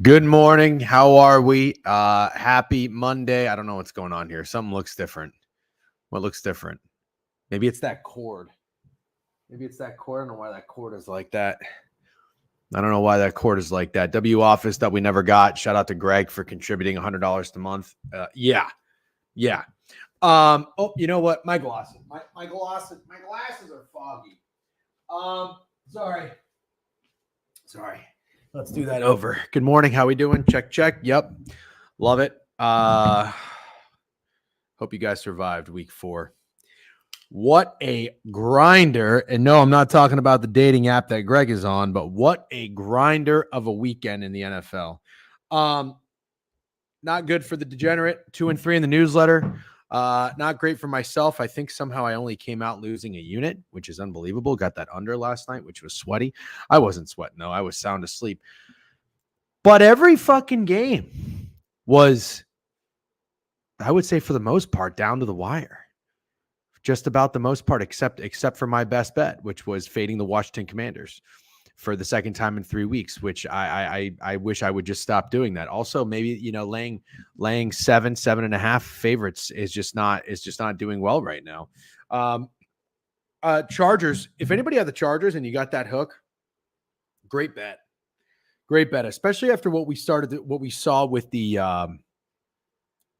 Good morning. How are we? Happy Monday. I don't know what's going on here. Something looks different. What looks different? Maybe it's that cord. I don't know why that cord is like that. W office that we never got. Shout out to Greg for contributing $100 a month. Yeah. Oh, you know what? My glasses. My glasses are foggy. Sorry. Let's do that over. Good morning. How we doing? Check. Yep. Love it. Hope you guys survived week 4. What a grinder. And no, I'm not talking about the dating app that Greg is on, but what a grinder of a weekend in the NFL. Not good for the degenerate. 2-3 in the newsletter. Not great for myself. I think somehow I only came out losing a unit, which is unbelievable. Got that under last night, which was sweaty. I wasn't sweating, though. I was sound asleep. But every fucking game was, I would say for the most part, down to the wire. Just about the most part, except for my best bet, which was fading the Washington Commanders for the second time in 3 weeks, which I wish I would just stop doing that. Also, maybe, laying 7.5 favorites is just not doing well right now. Chargers, if anybody had the Chargers and you got that hook, great bet. Great bet, especially after what we saw with the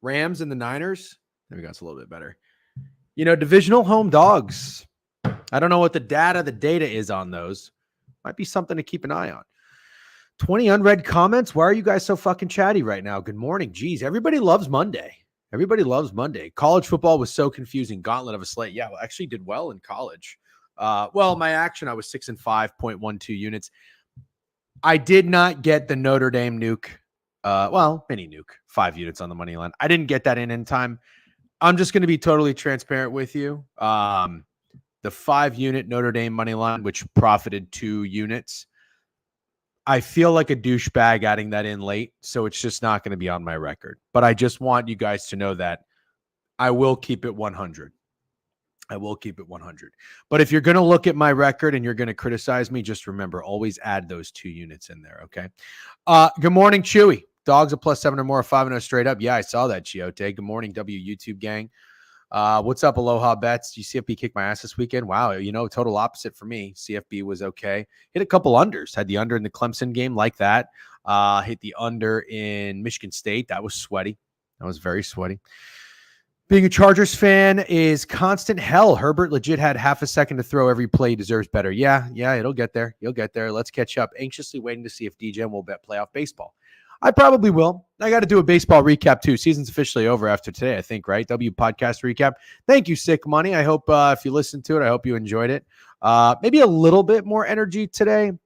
Rams and the Niners. There we go. It's a little bit better. Divisional home dogs. I don't know what the data is on those. Might be something to keep an eye on. 20 unread comments. Why are you guys so fucking chatty right now? Good morning. Jeez, everybody loves Monday. Everybody loves Monday. College football was so confusing. Gauntlet of a slate. Yeah, well, actually did well in college. My action, I was 6-5, 0.12 units. I did not get the Notre Dame nuke. Mini nuke, 5 units on the money line. I didn't get that in time. I'm just going to be totally transparent with you. The 5-unit Notre Dame money line, which profited 2 units. I feel like a douchebag adding that in late, so it's just not going to be on my record. But I just want you guys to know that I will keep it 100. I will keep it 100. But if you're going to look at my record and you're going to criticize me, just remember, always add those 2 units in there, okay? Good morning, Chewy. Dogs a +7 or more, 5-0 straight up. Yeah, I saw that, Chiote. Good morning, YouTube gang. What's up, Aloha Bets? CFB kicked my ass this weekend. Wow, total opposite for me. CFB was okay. Hit a couple unders. Had the under in the Clemson game like that. Hit the under in Michigan State. That was sweaty. That was very sweaty. Being a Chargers fan is constant hell. Herbert legit had half a second to throw every play. He deserves better. Yeah, it'll get there. You'll get there. Let's catch up. Anxiously waiting to see if DJM will bet playoff baseball. I probably will. I got to do a baseball recap too. Season's officially over after today, I think, right? W podcast recap. Thank you, Sick Money. I hope if you listened to it, I hope you enjoyed it. Maybe a little bit more energy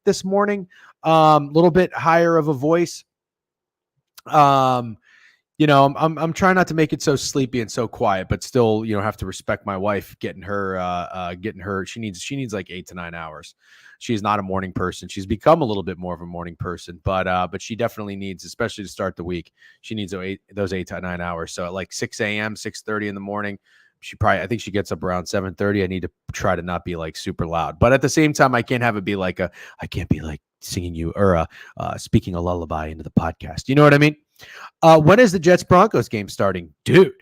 this morning. A little bit higher of a voice. I'm trying not to make it so sleepy and so quiet, but still, have to respect my wife getting her. She needs like 8 to 9 hours. She's not a morning person. She's become a little bit more of a morning person, but she definitely needs, especially to start the week, she needs those 8 to 9 hours. So at like 6 a.m., 6:30 in the morning, I think she gets up around 7:30. I need to try to not be like super loud, but at the same time, I can't have it be like I can't be like singing you or speaking a lullaby into the podcast. You know what I mean? When is the Jets Broncos game starting? Dude,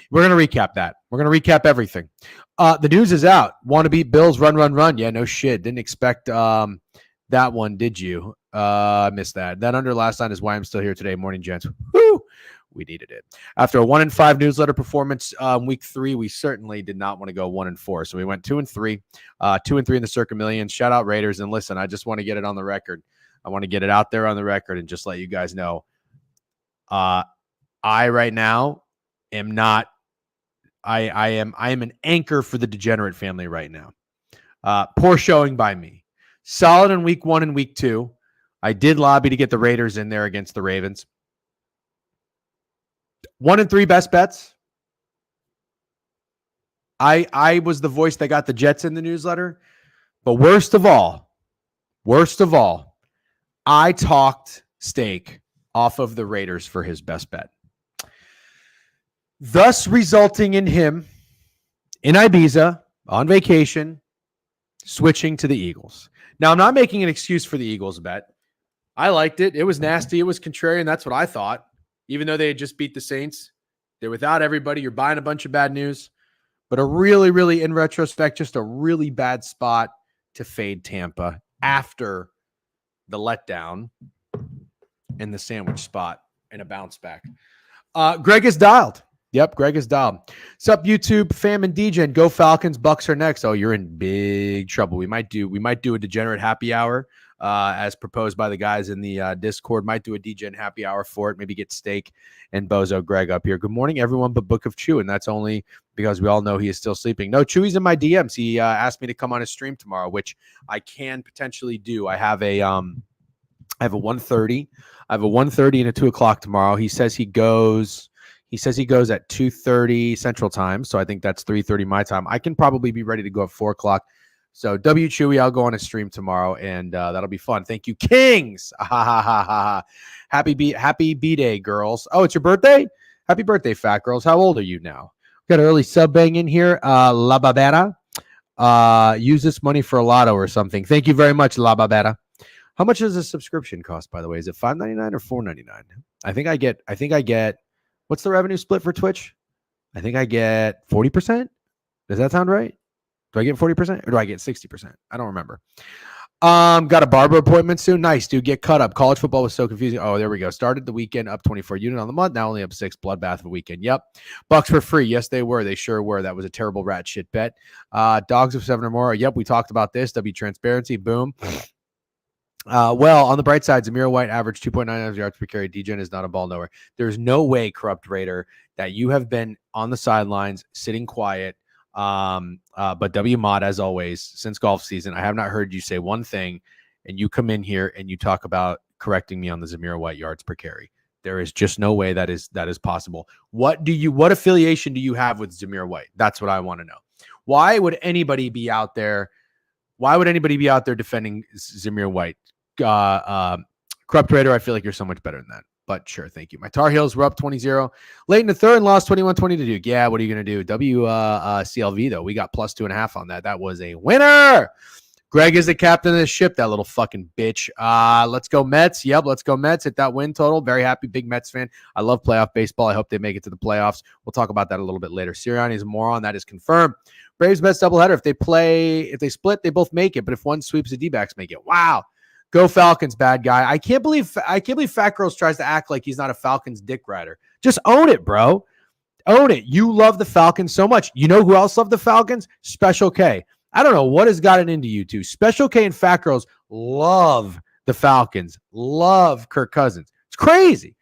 we're going to recap that. We're going to recap everything. The news is out. Want to beat Bills, run. Yeah, no shit. Didn't expect that one, did you? I missed that. That under last night is why I'm still here today. Morning, gents. Woo! We needed it. After a 1-5 newsletter performance week 3, we certainly did not want to go 1-4. So we went 2-3, 2-3 in the Circa Millions. Shout out Raiders. And listen, I just want to get it on the record. I want to get it out there on the record and just let you guys know. I right now am not. I am an anchor for the degenerate family right now. Poor showing by me. Solid in week 1 and week 2. I did lobby to get the Raiders in there against the Ravens. 1-3 best bets. I was the voice that got the Jets in the newsletter. But worst of all, I talked Steak off of the Raiders for his best bet, thus resulting in him in Ibiza on vacation, switching to the Eagles. Now, I'm not making an excuse for the Eagles bet. I liked it. It was nasty. It was contrarian. That's what I thought. Even though they had just beat the Saints, they're without everybody. You're buying a bunch of bad news. But a really, really, in retrospect, just a really bad spot to fade Tampa after the letdown in the sandwich spot and a bounce back. Greg is dialed. Yep, Greg is dialed. Sup, YouTube, fam, and DJ, and go Falcons. Bucks are next. Oh, you're in big trouble. We might do a degenerate happy hour as proposed by the guys in the Discord. Might do a DJ happy hour for it. Maybe get Steak and Bozo Greg up here. Good morning, everyone, but Book of Chew, and that's only because we all know he is still sleeping. No, Chewy's in my DMs. He asked me to come on his stream tomorrow, which I can potentially do. I have a 1:30. I have a 1:30 and a 2 o'clock tomorrow. He says he goes at 2:30 Central Time, so I think that's 3:30 my time. I can probably be ready to go at 4 o'clock. So W Chewy, I'll go on a stream tomorrow, and that'll be fun. Thank you, Kings. Happy B-Day, girls. Oh, it's your birthday? Happy birthday, fat girls. How old are you now? Got an early sub bang in here. La Babetta. Use this money for a lotto or something. Thank you very much, La Babetta. How much does a subscription cost, by the way? Is it $5.99 or $4.99? I think I get. What's the revenue split for Twitch? I think I get 40%. Does that sound right? Do I get 40% or do I get 60%? I don't remember. Got a barber appointment soon. Nice, dude. Get cut up. College football was so confusing. Oh, there we go. Started the weekend up 24 unit on the month. Now only up 6. Bloodbath of a weekend. Yep. Bucks were free. Yes, they were. They sure were. That was a terrible rat shit bet. Dogs of 7 or more. Yep, we talked about this. W transparency. Boom. Well, on the bright side, Zamir White averaged 2.99 yards per carry. DGen is not a ball nowhere. There's no way, Corrupt Raider, that you have been on the sidelines sitting quiet. But W Mod, as always, since golf season, I have not heard you say one thing, and you come in here and you talk about correcting me on the Zamir White yards per carry. There is just no way that is possible. What affiliation do you have with Zamir White? That's what I want to know. Why would anybody be out there defending Zamir White? Corrupt Raider, I feel like you're so much better than that. But sure, thank you. My Tar Heels were up 20-0. Late in the third and lost 21-20 to Duke. Yeah, what are you going to do? CLV, though. We got plus 2.5 on that. That was a winner. Greg is the captain of the ship, that little fucking bitch. Let's go Mets. Yep, let's go Mets. Hit that win total. Very happy. Big Mets fan. I love playoff baseball. I hope they make it to the playoffs. We'll talk about that a little bit later. Sirianni is a moron. That is confirmed. Braves Mets doubleheader. If they split, they both make it. But if one sweeps, the D-backs make it. Wow. Go Falcons, bad guy. I can't believe Fat Girls tries to act like he's not a Falcons dick rider. Just own it, bro. Own it. You love the Falcons so much. You know who else loved the Falcons? Special K. I don't know what has gotten into you two. Special K and Fat Girls love the Falcons. Love Kirk Cousins. It's crazy.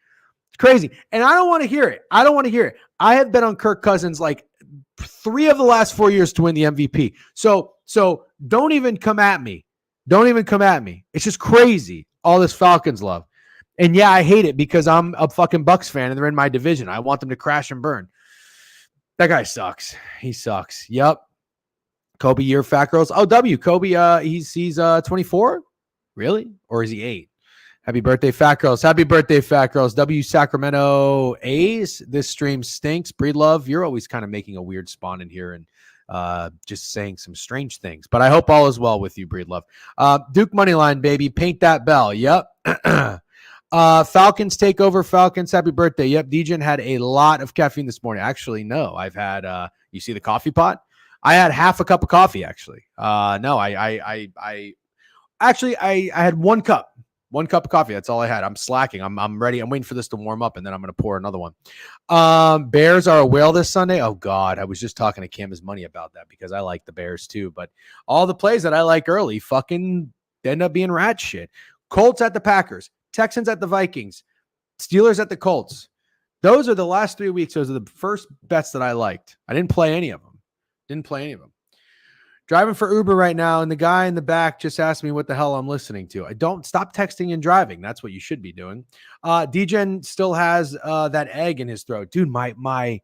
It's crazy. And I don't want to hear it. I have been on Kirk Cousins like 3 of the last 4 years to win the MVP. So don't even come at me. It's just crazy, all this Falcons love. And yeah, I hate it because I'm a fucking Bucks fan and they're in my division. I want them to crash and burn. That guy sucks. He sucks. Yep. Kobe, year Fat Girls. Oh, W. Kobe, he's 24? Really? Or is he 8? Happy birthday, Fat Girls. Happy birthday, Fat Girls. W. Sacramento A's. This stream stinks. Breed Love, you're always kind of making a weird spawn in here and just saying some strange things, but I hope all is well with you, Breedlove. Duke Moneyline, baby. Paint that bell. Yep. Falcons take over. Falcons. Happy birthday. Yep. DJen had a lot of caffeine this morning. Actually, no, I've had, you see the coffee pot? I had half a cup of coffee, actually. No, I had 1 cup. 1 cup of coffee. That's all I had. I'm slacking. I'm ready. I'm waiting for this to warm up, and then I'm going to pour another one. Bears are a whale this Sunday. Oh, God. I was just talking to Cam's Money about that because I like the Bears, too. But all the plays that I like early fucking end up being rat shit. Colts at the Packers. Texans at the Vikings. Steelers at the Colts. Those are the last 3 weeks. Those are the first bets that I liked. I didn't play any of them. Driving for Uber right now, and the guy in the back just asked me what the hell I'm listening to. I don't stop texting and driving. That's what you should be doing. DGen still has that egg in his throat. Dude, my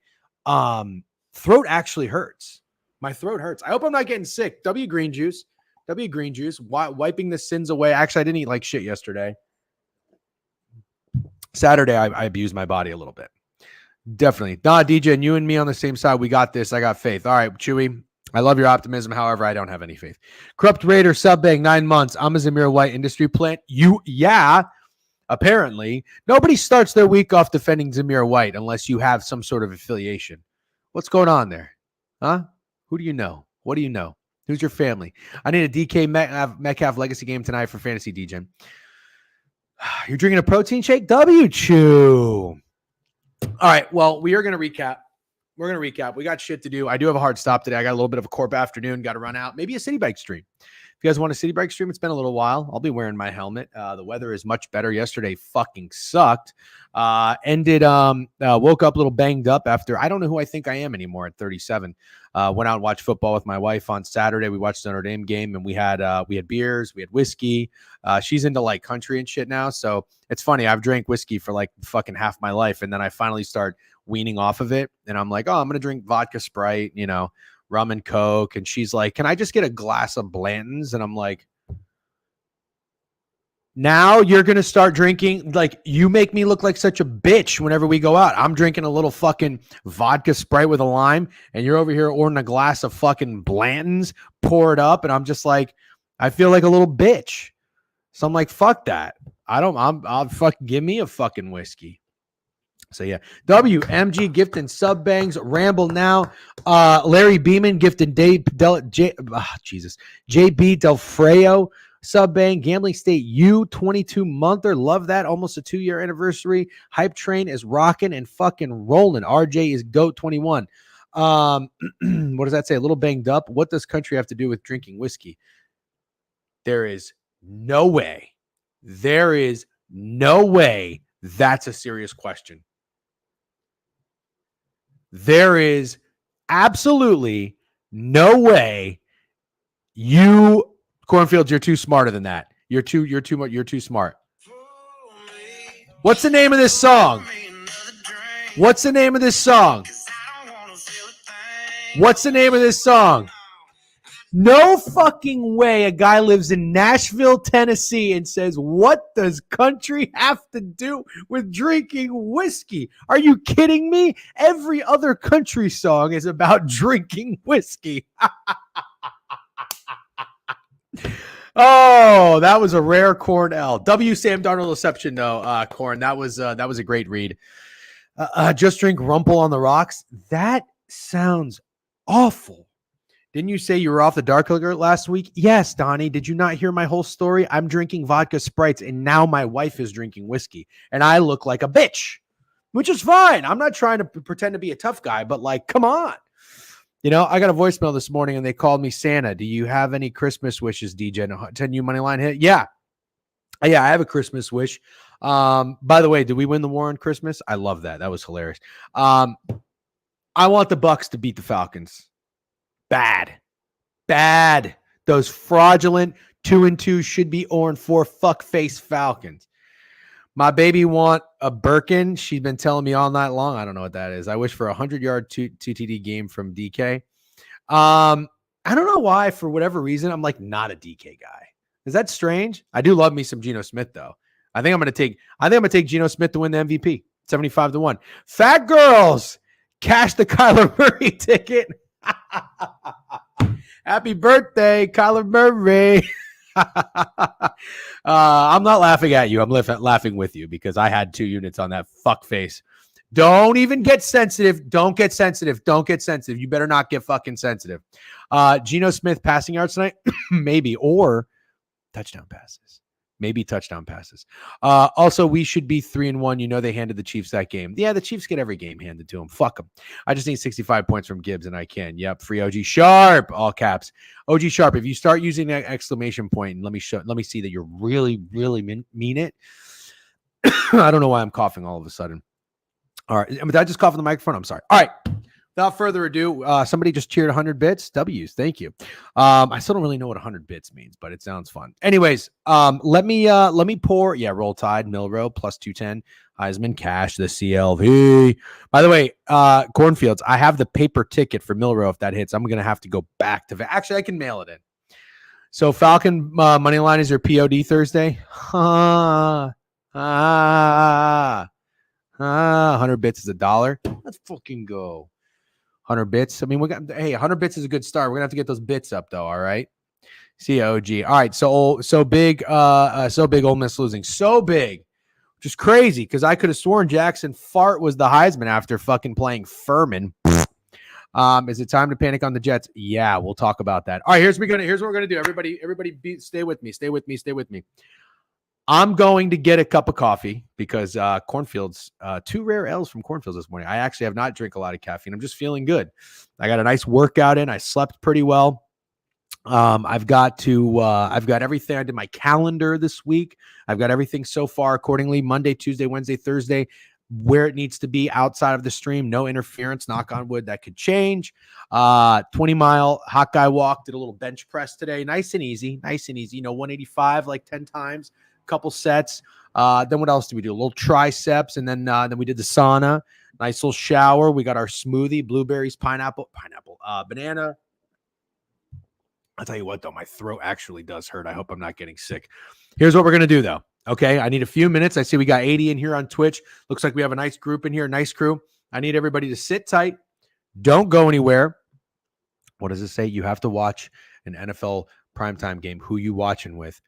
throat actually hurts. My throat hurts. I hope I'm not getting sick. W green juice, wiping the sins away. Actually, I didn't eat like shit yesterday. Saturday, I abused my body a little bit. Definitely. Nah, DGen, you and me on the same side. We got this. I got faith. All right, Chewy. I love your optimism. However, I don't have any faith. Corrupt Raider subbang 9 months. I'm a Zamir White industry plant. Yeah. Apparently, nobody starts their week off defending Zamir White unless you have some sort of affiliation. What's going on there? Huh? Who do you know? What do you know? Who's your family? I need a DK Metcalf legacy game tonight for fantasy DGen. You're drinking a protein shake? W-chew. All right. Well, we are going to recap. We're going to recap. We got shit to do. I do have a hard stop today. I got a little bit of a corp afternoon. Got to run out. Maybe a city bike stream. If you guys want a city bike stream, it's been a little while. I'll be wearing my helmet. The weather is much better. Yesterday fucking sucked. Woke up a little banged up after, I don't know who I think I am anymore at 37. Went out and watched football with my wife on Saturday. We watched the Notre Dame game, and we had beers, we had whiskey. She's into like country and shit now. So it's funny. I've drank whiskey for like fucking half my life. And then I finally start weaning off of it. And I'm like, oh, I'm going to drink vodka Sprite, rum and Coke. And she's like, can I just get a glass of Blanton's? And I'm like, now you're going to start drinking. Like, you make me look like such a bitch whenever we go out. I'm drinking a little fucking vodka Sprite with a lime, and you're over here ordering a glass of fucking Blanton's, pour it up. And I'm just like, I feel like a little bitch. So I'm like, fuck that. I'll fucking give me a fucking whiskey. So yeah, WMG gifting sub bangs, ramble now. Larry Beeman gifting JB Del Freo Subbang, Gambling State U, 22-monther. Love that. Almost a 2-year anniversary. Hype Train is rocking and fucking rolling. RJ is GOAT 21. What does that say? A little banged up. What does country have to do with drinking whiskey? There is no way. There is no way that's a serious question. There is absolutely no way Cornfields, you're too smarter than that. You're too smart. What's the name of this song? What's the name of this song? What's the name of this song? No fucking way a guy lives in Nashville, Tennessee and says, what does country have to do with drinking whiskey? Are you kidding me? Every other country song is about drinking whiskey. Oh, that was a rare Corn L. W. Sam Darnold reception, though, Corn. That was a great read. Just drink Rumple on the rocks. That sounds awful. Didn't you say you were off the dark liquor last week? Yes, Donnie. Did you not hear my whole story? I'm drinking vodka Sprites, and now my wife is drinking whiskey, and I look like a bitch, which is fine. I'm not trying to pretend to be a tough guy, but like, come on. You know, I got a voicemail this morning, and they called me Santa. Do you have any Christmas wishes, DJ? 10U money line hit? Yeah. I have a Christmas wish. By the way, did we win the war on Christmas? I love that. That was hilarious. I want the Bucs to beat the Falcons. Bad. Those fraudulent 2-2 should be 0-4 fuckface Falcons. My baby want a Birkin. She's been telling me all night long. I don't know what that is. I wish for a 100-yard 2TD game from DK. I don't know why, for whatever reason, I'm like not a DK guy. Is that strange? I do love me some Geno Smith, though. I think I'm going to take Geno Smith to win the MVP. 75-1. Fat girls, cash the Kyler Murray ticket. Happy birthday, Kyler Murray. I'm not laughing at you. I'm laughing with you because I had 2 units on that fuck face. Don't even get sensitive. Don't get sensitive. You better not get fucking sensitive. Geno Smith passing yards tonight? Maybe. Or touchdown passes. Maybe touchdown passes. Also, we should be 3-1. You know they handed the Chiefs that game. Yeah, the Chiefs get every game handed to them. Fuck them. I just need 65 points from Gibbs, and I can. Yep, free OG Sharp, all caps. OG Sharp, if you start using that exclamation point, let me see that you really, really mean it. I don't know why I'm coughing all of a sudden. All right, did I just cough in the microphone? I'm sorry. All right. Without further ado, somebody just cheered 100 bits. W's. Thank you. I still don't really know what 100 bits means, but it sounds fun. Anyways, let me pour. Yeah, Roll Tide, Milrow, plus 210. Heisman, cash, the CLV. By the way, Cornfields, I have the paper ticket for Milrow. If that hits, I'm going to have to go back to actually, I can mail it in. So Falcon money line is your POD Thursday. 100 bits is $1. Let's fucking go. 100 bits. I mean, 100 bits is a good start. We're gonna have to get those bits up though. All right. COG. All right. So big. Ole Miss losing. So big, which is crazy because I could have sworn Jackson Fart was the Heisman after fucking playing Furman. Is it time to panic on the Jets? Yeah, we'll talk about that. All right. Here's what we're gonna do. Everybody, stay with me. I'm going to get a cup of coffee because Cornfields, 2 rare L's from Cornfields this morning. I actually have not drank a lot of caffeine. I'm just feeling good. I got a nice workout in. I slept pretty well. I've got everything. I did my calendar this week. I've got everything so far accordingly. Monday, Tuesday, Wednesday, Thursday, where it needs to be outside of the stream. No interference, knock on wood. That could change. 20-mile hot guy walk. Did a little bench press today. Nice and easy. 185 like 10 times. Couple sets. Then what else did we do? A little triceps, and then we did the sauna. Nice little shower. We got our smoothie: blueberries, pineapple, banana. I'll tell you what, though, my throat actually does hurt. I hope I'm not getting sick. Here's what we're gonna do, though. Okay, I need a few minutes. I see we got 80 in here on Twitch. Looks like we have a nice group in here. Nice crew. I need everybody to sit tight. Don't go anywhere. What does it say? You have to watch an NFL primetime game. Who you watching with?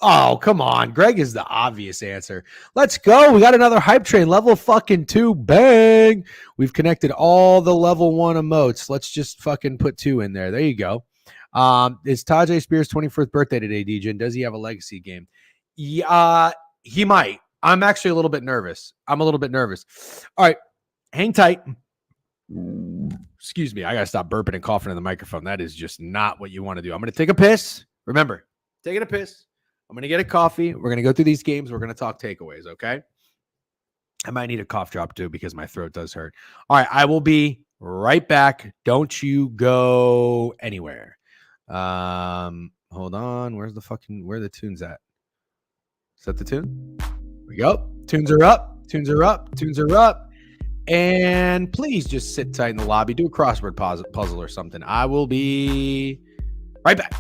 Oh, come on. Greg is the obvious answer. Let's go. We got another hype train. Level fucking 2. Bang. We've connected all the level 1 emotes. Let's just fucking put 2 in there. There you go. Is Tajay Spears' 21st birthday today, DJ? And does he have a legacy game? Yeah, he might. I'm actually a little bit nervous. All right, hang tight. Excuse me. I got to stop burping and coughing in the microphone. That is just not what you want to do. I'm going to take a piss. Remember, taking a piss. I'm going to get a coffee. We're going to go through these games. We're going to talk takeaways, okay? I might need a cough drop too because my throat does hurt. All right, I will be right back. Don't you go anywhere. Hold on. Where are the tunes at? Is that the tune? Here we go. Tunes are up. And please just sit tight in the lobby. Do a crossword puzzle or something. I will be right back.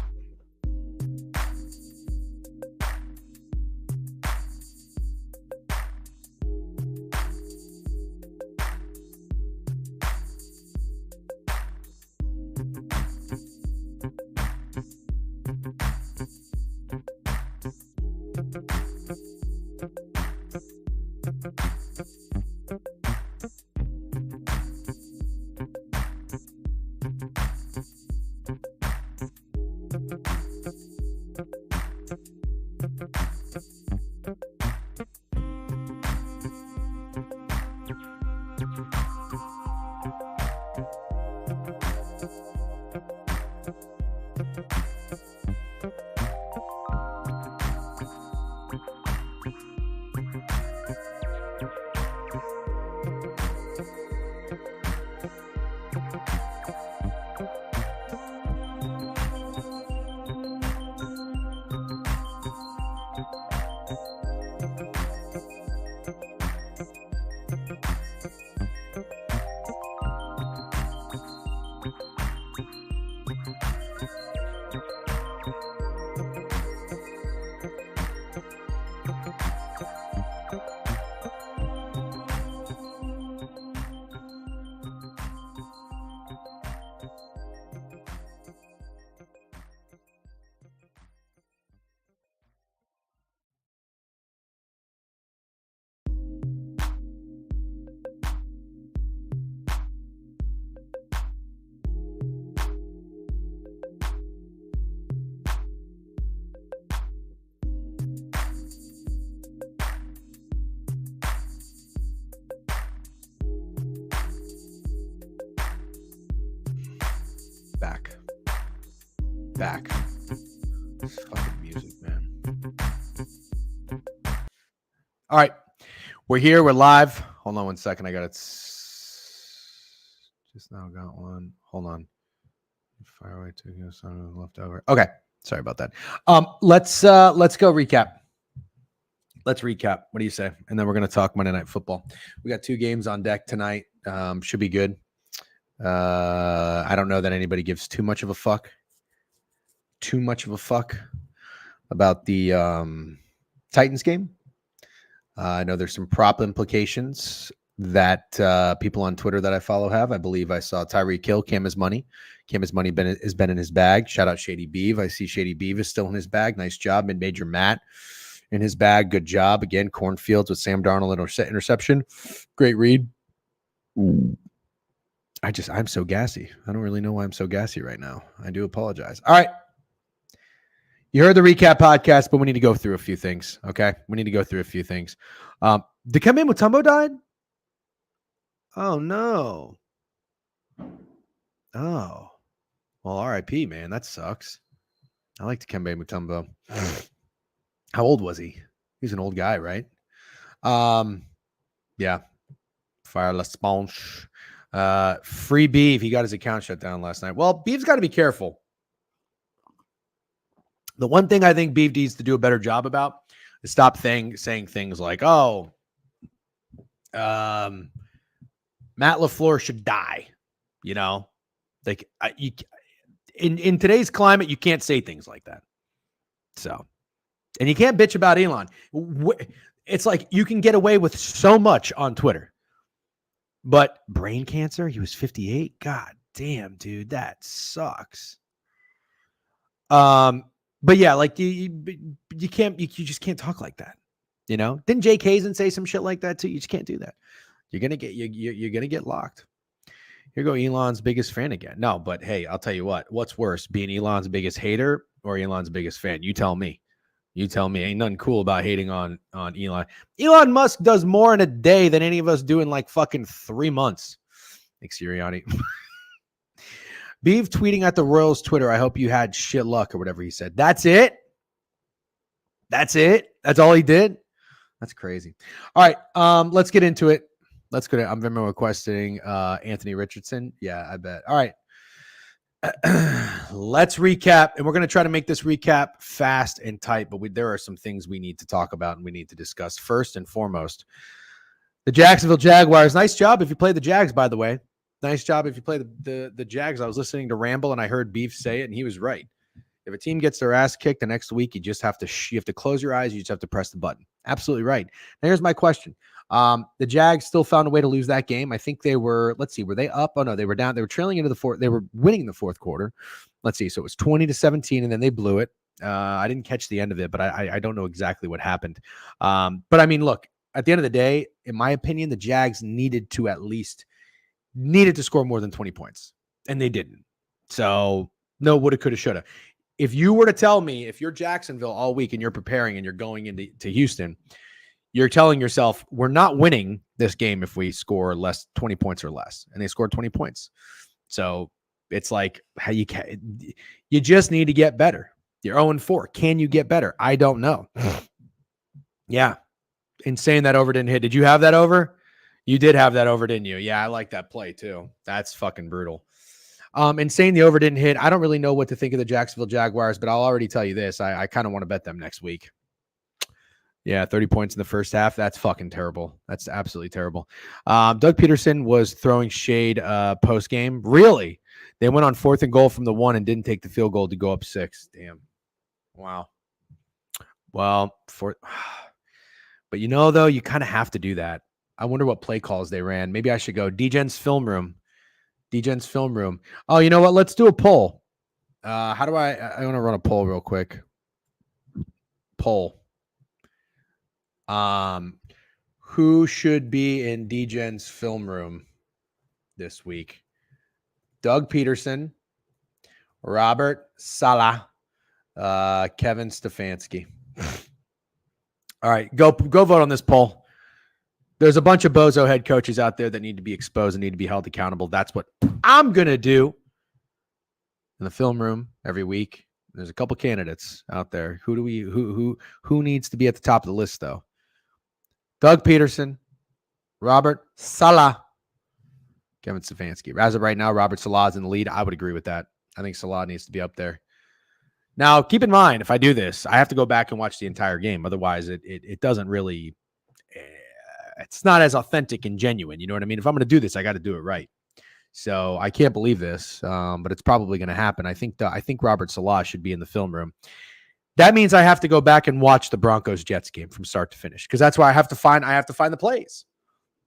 Back. This fucking music, man. All right. We're here. We're live. Hold on one second. I got it. Just now got one. Hold on. Fire away to something left over. Okay. Sorry about that. Let's go recap. Let's recap. What do you say? And then we're going to talk Monday Night Football. We got 2 games on deck tonight. Should be good. I don't know that anybody gives too much of a fuck about the Titans game. I know there's some prop implications that people on Twitter that I follow have. I believe I saw Tyreek Hill, Cam His Money. Cam His Money has been in his bag. Shout out Shady Beeve. I see Shady Beeve is still in his bag. Nice job. Mid-major Matt in his bag. Good job. Again, Cornfields with Sam Darnold interception. Great read. I'm so gassy. I don't really know why I'm so gassy right now. I do apologize. All right. You heard the recap podcast, but we need to go through a few things. Okay. We need to go through a few things. Dikembe Mutombo died? Oh no. Oh. Well, RIP, man. That sucks. I like Dikembe Mutombo. How old was he? He's an old guy, right? Yeah. Fire La Sponge. Free Beef. He got his account shut down last night. Well, Beef's got to be careful. The one thing I think Beef needs to do a better job about is stop saying things like, oh, Matt LaFleur should die. You know, like in today's climate, you can't say things like that. So, and you can't bitch about Elon. It's like you can get away with so much on Twitter. But brain cancer, he was 58. God damn, dude, that sucks. But yeah, like you just can't talk like that. You know? Didn't Jake Hazen say some shit like that too? You just can't do that. You're gonna get locked. Here go Elon's biggest fan again. No, but hey, I'll tell you what. What's worse, being Elon's biggest hater or Elon's biggest fan? You tell me. You tell me. Ain't nothing cool about hating on Elon. Elon Musk does more in a day than any of us do in like fucking 3 months. Thanks, Sirianni. Beef tweeting at the Royals Twitter. I hope you had shit luck or whatever he said. That's it. That's it. That's all he did. That's crazy. All right. Let's get into it. Let's go to, I'm Venmo requesting Anthony Richardson. Yeah, I bet. All right. Let's recap. And we're going to try to make this recap fast and tight, but there are some things we need to talk about and we need to discuss. First and foremost, the Jacksonville Jaguars. Nice job if you play the Jags, by the way. Nice job if you play the Jags. I was listening to Ramble and I heard Beef say it, and he was right. If a team gets their ass kicked the next week, you just have to you have to close your eyes. You just have to press the button. Absolutely right. Now here's my question. The Jags still found a way to lose that game. I think they were, let's see, were they up? Oh no, they were down. They were trailing into the fourth. They were winning the fourth quarter. Let's see. So it was 20-17 and then they blew it. I didn't catch the end of it, but I don't know exactly what happened. But I mean, look, at the end of the day, in my opinion, the Jags needed to score more than 20 points and they didn't. So no, woulda, coulda, shoulda. If you were to tell me, if you're Jacksonville all week and you're preparing and you're going into Houston, you're telling yourself, we're not winning this game if we score 20 points or less. And they scored 20 points. So it's like, how you just need to get better. You're 0-4. Can you get better? I don't know. Yeah. Insane that over didn't hit. Did you have that over? You did have that over, didn't you? Yeah, I like that play too. That's fucking brutal. Insane the over didn't hit. I don't really know what to think of the Jacksonville Jaguars, but I'll already tell you this. I kind of want to bet them next week. Yeah, 30 points in the first half. That's fucking terrible. That's absolutely terrible. Doug Peterson was throwing shade post-game. Really? They went on 4th and goal from the 1 and didn't take the field goal to go up 6. Damn. Wow. Well, but you know, though, you kind of have to do that. I wonder what play calls they ran. Maybe I should go DGen's film room. DGen's film room. Oh, you know what? Let's do a poll. How do I want to run a poll real quick. Poll. Who should be in DGen's film room this week? Doug Peterson, Robert Saleh, Kevin Stefanski. All right, go vote on this poll. There's a bunch of bozo head coaches out there that need to be exposed and need to be held accountable. That's what I'm going to do in the film room every week. There's a couple candidates out there. Who needs to be at the top of the list though? Doug Peterson, Robert Saleh, Kevin Stefanski. As of right now, Robert Saleh is in the lead. I would agree with that. I think Saleh needs to be up there. Now, keep in mind, if I do this, I have to go back and watch the entire game. Otherwise, it doesn't really, it's not as authentic and genuine. You know what I mean? If I'm going to do this, I got to do it right. So I can't believe this, but it's probably going to happen. I think Robert Saleh should be in the film room. That means I have to go back and watch the Broncos-Jets game from start to finish, because that's why I have to find the plays.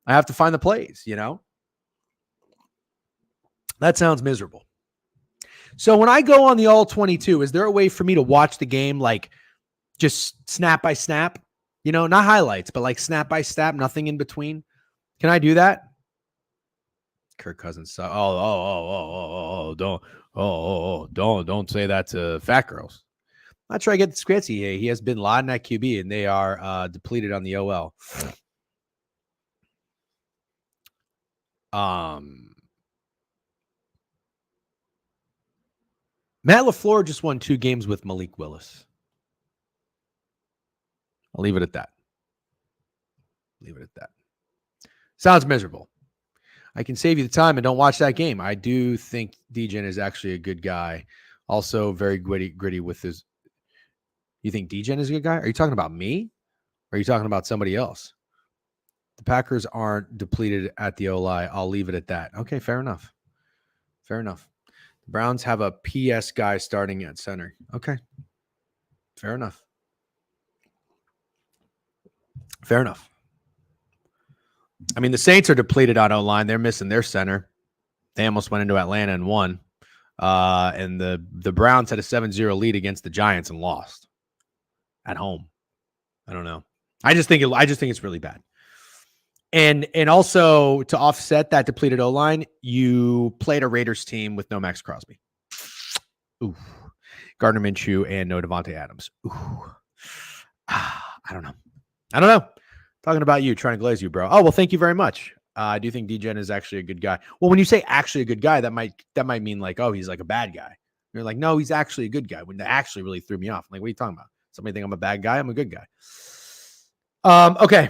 I have to find the plays, you know? That sounds miserable. So when I go on the all 22, is there a way for me to watch the game like just snap by snap? You know, not highlights, but like snap by snap, nothing in between. Can I do that? Kirk Cousins. Don't say that to fat girls. Not sure I get the Scrancy. He has been laden at QB, and they are depleted on the OL. Matt LaFleur just won 2 games with Malik Willis. I'll leave it at that. Sounds miserable. I can save you the time and don't watch that game. I do think DGen is actually a good guy. Also very gritty with his. You think DGen is a good guy? Are you talking about me? Or are you talking about somebody else? The Packers aren't depleted at the O-line. I'll leave it at that. Okay, fair enough. The Browns have a PS guy starting at center. Okay. Fair enough. I mean, the Saints are depleted on O-line. They're missing their center. They almost went into Atlanta and won. And the Browns had a 7-0 lead against the Giants and lost at home. I don't know. I just think it's really bad. And also to offset that depleted O-line, you played a Raiders team with no Max Crosby. Ooh. Gardner Minshew and no Devontae Adams. Ooh. I don't know. Talking about you, trying to glaze you, bro. Oh, well, thank you very much. I do think DGen is actually a good guy. Well, when you say actually a good guy, that might mean like, oh, he's like a bad guy. You're like, no, he's actually a good guy. When that actually really threw me off. I'm like, what are you talking about? Somebody think I'm a bad guy? I'm a good guy. Okay.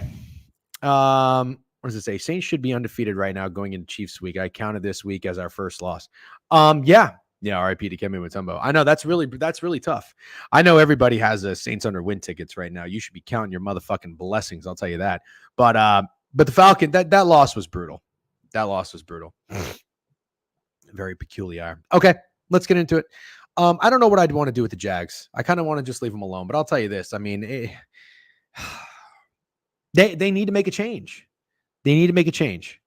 What does it say? Saints should be undefeated right now going into Chiefs week. I counted this week as our first loss. Yeah. RIP to Kemi Mutombo. I know that's really tough. I know everybody has a Saints under win tickets right now. You should be counting your motherfucking blessings. I'll tell you that. But the Falcon, that loss was brutal. That loss was brutal. Very peculiar. Okay, let's get into it. I don't know what I'd want to do with the Jags. I kind of want to just leave them alone. But I'll tell you this. I mean, they need to make a change. They need to make a change.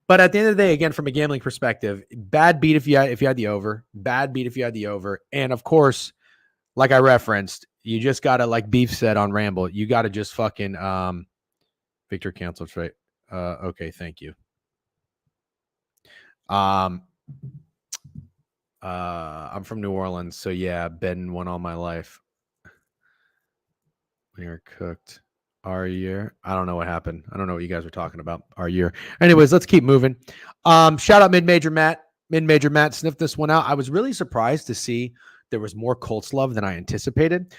But at the end of the day, again, from a gambling perspective, bad beat if you had the over. Bad beat if you had the over. And of course, like I referenced, you just gotta, like Beef said on Ramble, you gotta just fucking Victor canceled, right? Okay, thank you. I'm from New Orleans, so yeah, been one all my life. We are cooked. Our year. I don't know what happened. I don't know what you guys were talking about. Our year. Anyways, let's keep moving. Shout out Mid-Major Matt. Mid-Major Matt sniffed this one out. I was really surprised to see there was more Colts love than I anticipated.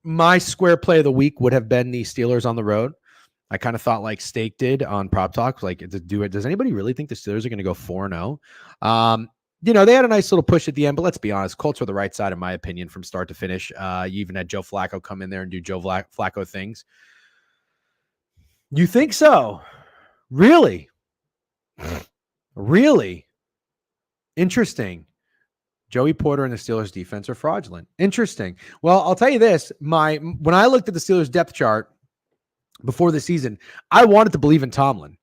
My square play of the week would have been the Steelers on the road. I kind of thought like Steak did on Prop Talk. Like, does anybody really think the Steelers are going to go 4-0? They had a nice little push at the end, but let's be honest, Colts were the right side, in my opinion, from start to finish. You even had Joe Flacco come in there and do Joe Flacco things. You think so? Really? Really? Interesting. Joey Porter and the Steelers defense are fraudulent. Interesting. Well, I'll tell you this. When I looked at the Steelers depth chart before the season, I wanted to believe in Tomlin.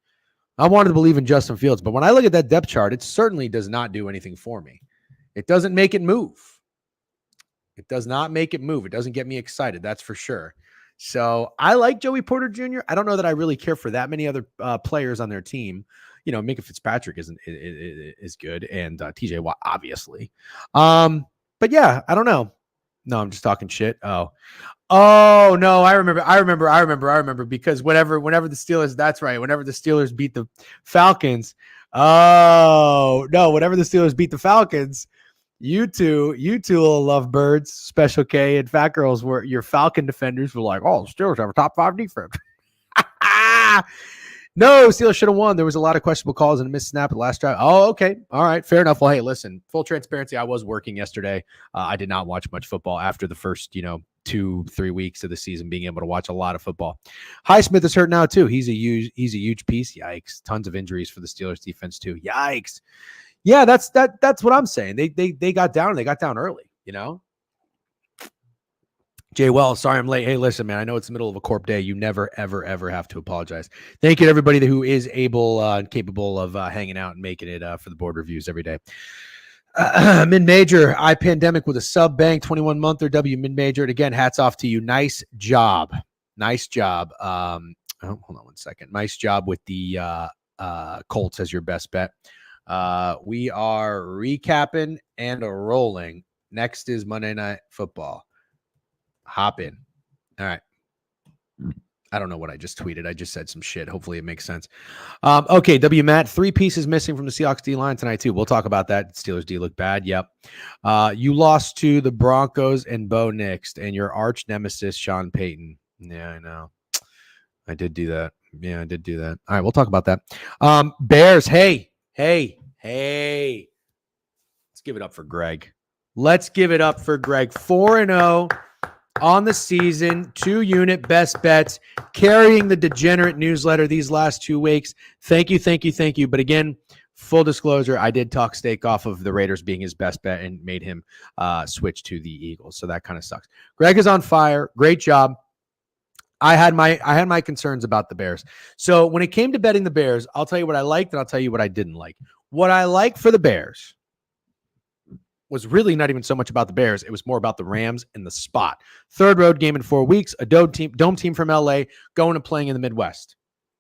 I wanted to believe in Justin Fields, but when I look at that depth chart, it certainly does not do anything for me. It doesn't make it move. It does not make it move. It doesn't get me excited, that's for sure. So I like Joey Porter Jr. I don't know that I really care for that many other players on their team. Minka Fitzpatrick is good, and TJ Watt, obviously. But yeah, I don't know. No, I'm just talking shit. Oh no, I remember because whenever the Steelers, that's right, whenever the Steelers beat the Falcons, whenever the Steelers beat the Falcons, you two little lovebirds, Special K and Fat Girls, were your Falcon defenders were like, oh, the Steelers have a top 5 defense. No, Steelers should have won. There was a lot of questionable calls and a missed snap at the last drive. Oh, okay. All right. Fair enough. Well, hey, listen, full transparency. I was working yesterday. I did not watch much football after the first, 2-3 weeks of the season, being able to watch a lot of football. Highsmith is hurt now too. He's a huge piece. Yikes. Tons of injuries for the Steelers defense too. Yikes. Yeah, that's what I'm saying. They got down. They got down early, Jay Wells, sorry I'm late. Hey, listen, man, I know it's the middle of a corp day. You never, ever, ever have to apologize. Thank you to everybody who is able and capable of hanging out and making it for the board reviews every day. Mid-major, iPandemic with a sub bank, 21-monther W mid-major. And again, hats off to you. Nice job. Hold on one second. Nice job with the Colts as your best bet. We are recapping and rolling. Next is Monday Night Football. Hop in. All right. I don't know what I just tweeted. I just said some shit. Hopefully it makes sense. Okay, W Matt, 3 pieces missing from the Seahawks D line tonight too. We'll talk about that. Steelers D look bad. Yep. You lost to the Broncos and Bo Nix and your arch nemesis Sean Payton. Yeah, I know. I did do that. Yeah, I did do that. All right, we'll talk about that. Bears. Hey. Let's give it up for Greg. 4-0. On the season, 2-unit best bets, carrying the Degenerate newsletter these last 2 weeks. Thank you. But again, full disclosure, I did talk Steak off of the Raiders being his best bet and made him switch to the Eagles. So that kind of sucks. Greg is on fire. Great job. I had my concerns about the Bears. So when it came to betting the Bears, I'll tell you what I liked and I'll tell you what I didn't like. What I like for the Bears was really not even so much about the Bears. It was more about the Rams and the spot. Third road game in 4 weeks, a dome team from LA going and playing in the Midwest.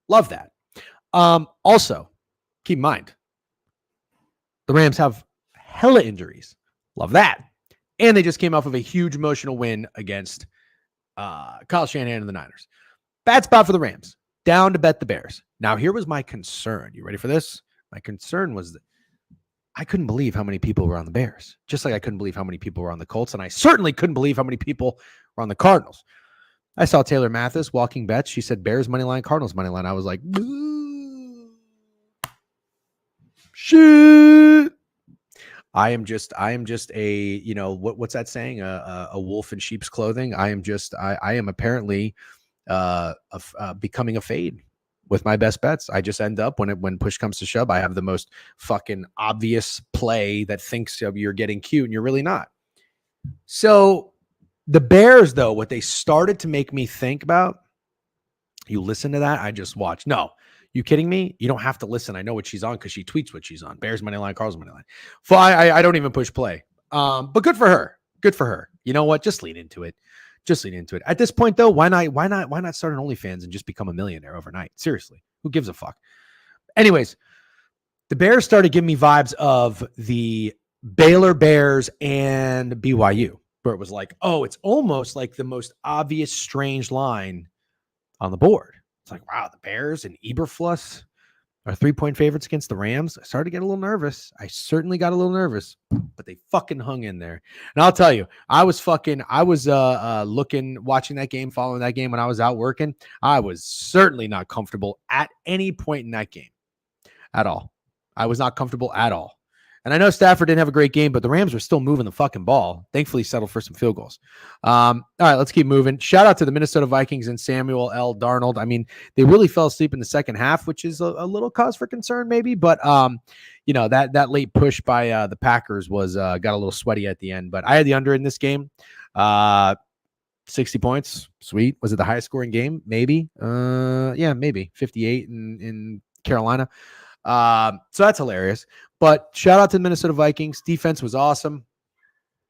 Love that. Also, keep in mind, the Rams have hella injuries. Love that. And they just came off of a huge emotional win against Kyle Shanahan and the Niners. Bad spot for the Rams. Down to bet the Bears. Now, here was my concern. You ready for this? My concern was that I couldn't believe how many people were on the Bears, just like I couldn't believe how many people were on the Colts, and I certainly couldn't believe how many people were on the Cardinals. I saw Taylor Mathis walking bets. She said Bears money line, Cardinals money line. I was like, shit. I am just a, what's that saying? A wolf in sheep's clothing. I am apparently becoming a fade with my best bets. I just end up when push comes to shove, I have the most fucking obvious play that thinks you're getting cute and you're really not. So the Bears, though, what they started to make me think about, you listen to that, I just watched. No, you kidding me? You don't have to listen. I know what she's on because she tweets what she's on. Bears money line, Cardinals money line. I don't even push play. But good for her. Good for her. You know what? Just lean into it. Just lean into it. At this point, though, why not start an OnlyFans and just become a millionaire overnight? Seriously, who gives a fuck? Anyways, the Bears started giving me vibes of the Baylor Bears and BYU, where it was like, oh, it's almost like the most obvious strange line on the board. It's like, wow, the Bears and Eberflus are 3-point favorites against the Rams. I started to get a little nervous. I certainly got a little nervous, but they fucking hung in there. And I'll tell you, I was watching that game, following that game when I was out working. I was certainly not comfortable at any point in that game at all. I was not comfortable at all. And I know Stafford didn't have a great game, but the Rams were still moving the fucking ball. Thankfully, settled for some field goals. All right, let's keep moving. Shout out to the Minnesota Vikings and Samuel L. Darnold. I mean, they really fell asleep in the second half, which is a little cause for concern maybe. But, that late push by the Packers was got a little sweaty at the end. But I had the under in this game. 60 points. Sweet. Was it the highest scoring game? Maybe. Yeah, maybe. 58 in Carolina. So that's hilarious. But shout out to the Minnesota Vikings. Defense was awesome.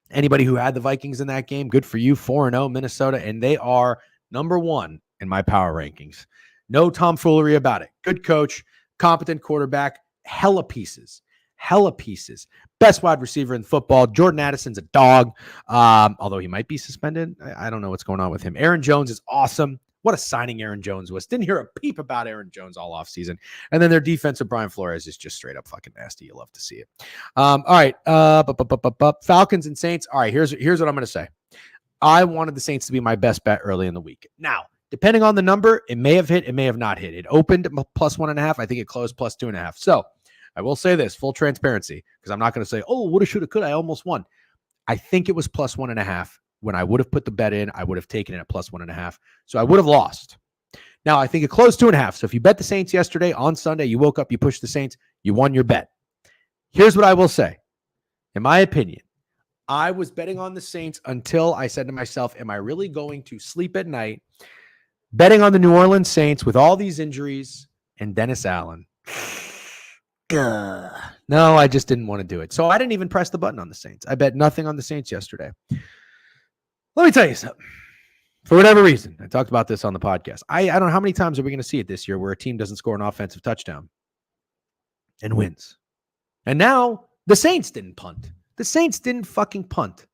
Anybody who had the Vikings in that game, good for you. 4-0 Minnesota, and they are number 1 in my power rankings. No tomfoolery about it. Good coach, competent quarterback, hella pieces. Best wide receiver in football. Jordan Addison's a dog, although he might be suspended. I don't know what's going on with him. Aaron Jones is awesome. What a signing Aaron Jones was. Didn't hear a peep about Aaron Jones all offseason. And then their defense with Brian Flores is just straight up fucking nasty. You love to see it. All right. Falcons and Saints. All right, here's what I'm going to say. I wanted the Saints to be my best bet early in the week. Now, depending on the number, it may have hit, it may have not hit. It opened plus 1.5. I think it closed plus 2.5. So I will say this, full transparency, because I'm not going to say, oh, woulda, shoulda, coulda, I almost won. I think it was plus 1.5. When I would have put the bet in, I would have taken it at plus 1.5. So I would have lost. Now, I think it closed 2.5. So if you bet the Saints yesterday on Sunday, you woke up, you pushed the Saints, you won your bet. Here's what I will say. In my opinion, I was betting on the Saints until I said to myself, am I really going to sleep at night betting on the New Orleans Saints with all these injuries and Dennis Allen? No, I just didn't want to do it. So I didn't even press the button on the Saints. I bet nothing on the Saints yesterday. Let me tell you something. For whatever reason, I talked about this on the podcast. I don't know how many times are we going to see it this year where a team doesn't score an offensive touchdown and wins. And now the Saints didn't punt. The Saints didn't fucking punt.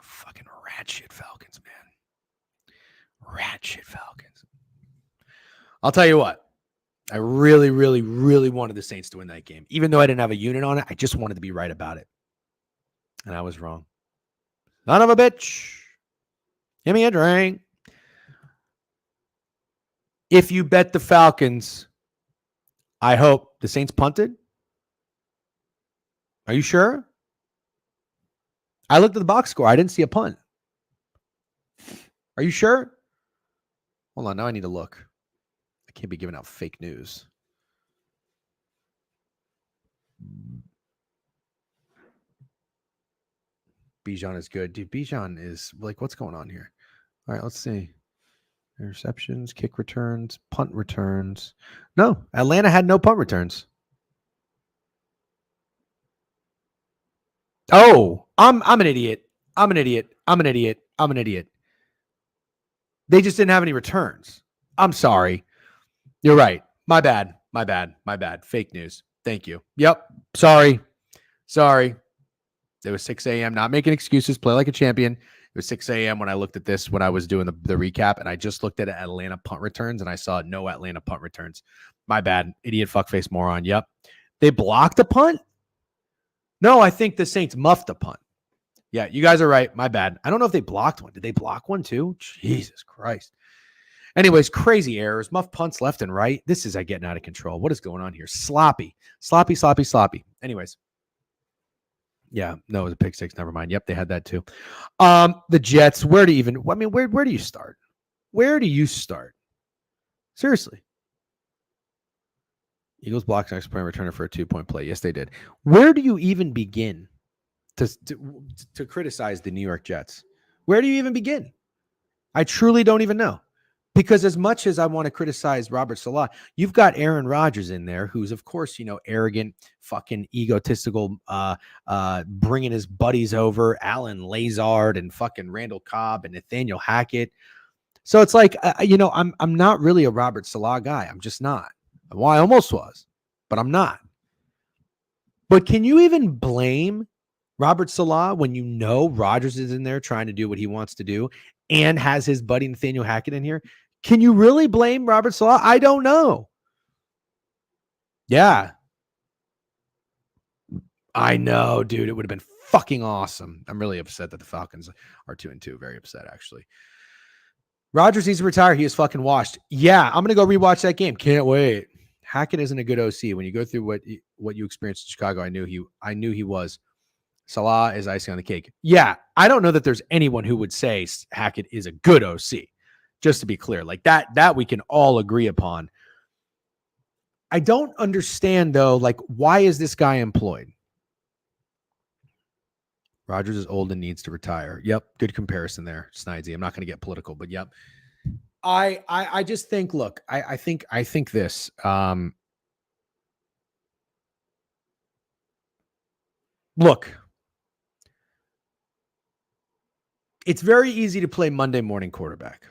Fucking rat shit Falcons, man. Rat shit Falcons. I'll tell you what. I really, really, really wanted the Saints to win that game. Even though I didn't have a unit on it, I just wanted to be right about it. And I was wrong. Son of a bitch. Give me a drink. If you bet the Falcons, I hope the Saints punted. Are you sure? I looked at the box score. I didn't see a punt. Are you sure? Hold on. Now I need to look. I can't be giving out fake news. Bijan is good. Dude, Bijan is like, what's going on here? All right, let's see. Interceptions, kick returns, punt returns. No, Atlanta had no punt returns. Oh, I'm an idiot. I'm an idiot. I'm an idiot. I'm an idiot. They just didn't have any returns. I'm sorry. You're right. My bad. My bad. My bad. Fake news. Thank you. Yep. Sorry. Sorry. It was 6 a.m. Not making excuses. Play like a champion. It was 6 a.m. when I looked at this when I was doing the recap, and I just looked at Atlanta punt returns, and I saw no Atlanta punt returns. My bad. Idiot, fuckface, moron. Yep. They blocked a punt? No, I think the Saints muffed a punt. Yeah, you guys are right. My bad. I don't know if they blocked one. Did they block one too? Jesus Christ. Anyways, crazy errors, muff punts left and right. This is getting out of control. What is going on here? Sloppy. Anyways. Yeah, no, it was a pick six. Never mind. Yep, they had that too. The Jets, where do you start? Where do you start? Seriously. Eagles blocked next point returner for a 2-point play. Yes, they did. Where do you even begin to criticize the New York Jets? Where do you even begin? I truly don't even know. Because as much as I want to criticize Robert Saleh, you've got Aaron Rodgers in there, who's, of course, arrogant, fucking egotistical, bringing his buddies over, Alan Lazard and fucking Randall Cobb and Nathaniel Hackett. So it's like, I'm not really a Robert Saleh guy. I'm just not. Well, I almost was, but I'm not. But can you even blame Robert Saleh when Rodgers is in there trying to do what he wants to do and has his buddy Nathaniel Hackett in here? Can you really blame Robert Saleh? I don't know. Yeah. I know, dude. It would have been fucking awesome. I'm really upset that the Falcons are 2-2. Very upset, actually. Rodgers needs to retire. He is fucking washed. Yeah, I'm going to go rewatch that game. Can't wait. Hackett isn't a good OC. When you go through what you experienced in Chicago, I knew he was. Saleh is icing on the cake. Yeah, I don't know that there's anyone who would say Hackett is a good OC. Just to be clear, like that we can all agree upon. I don't understand though, like, why is this guy employed? Rodgers is old and needs to retire. Yep, good comparison there, Snidesy. I'm not going to get political, but yep. I just think, look, I think this. Look, it's very easy to play Monday morning quarterback.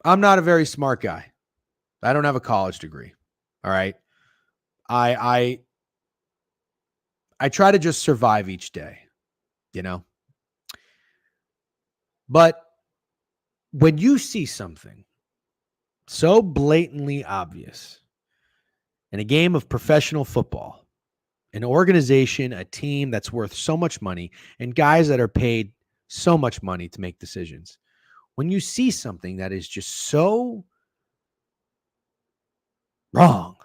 I'm not a very smart guy. I don't have a college degree. All right. I try to just survive each day, But when you see something so blatantly obvious in a game of professional football, an organization, a team that's worth so much money, and guys that are paid so much money to make decisions, when you see something that is just so wrong,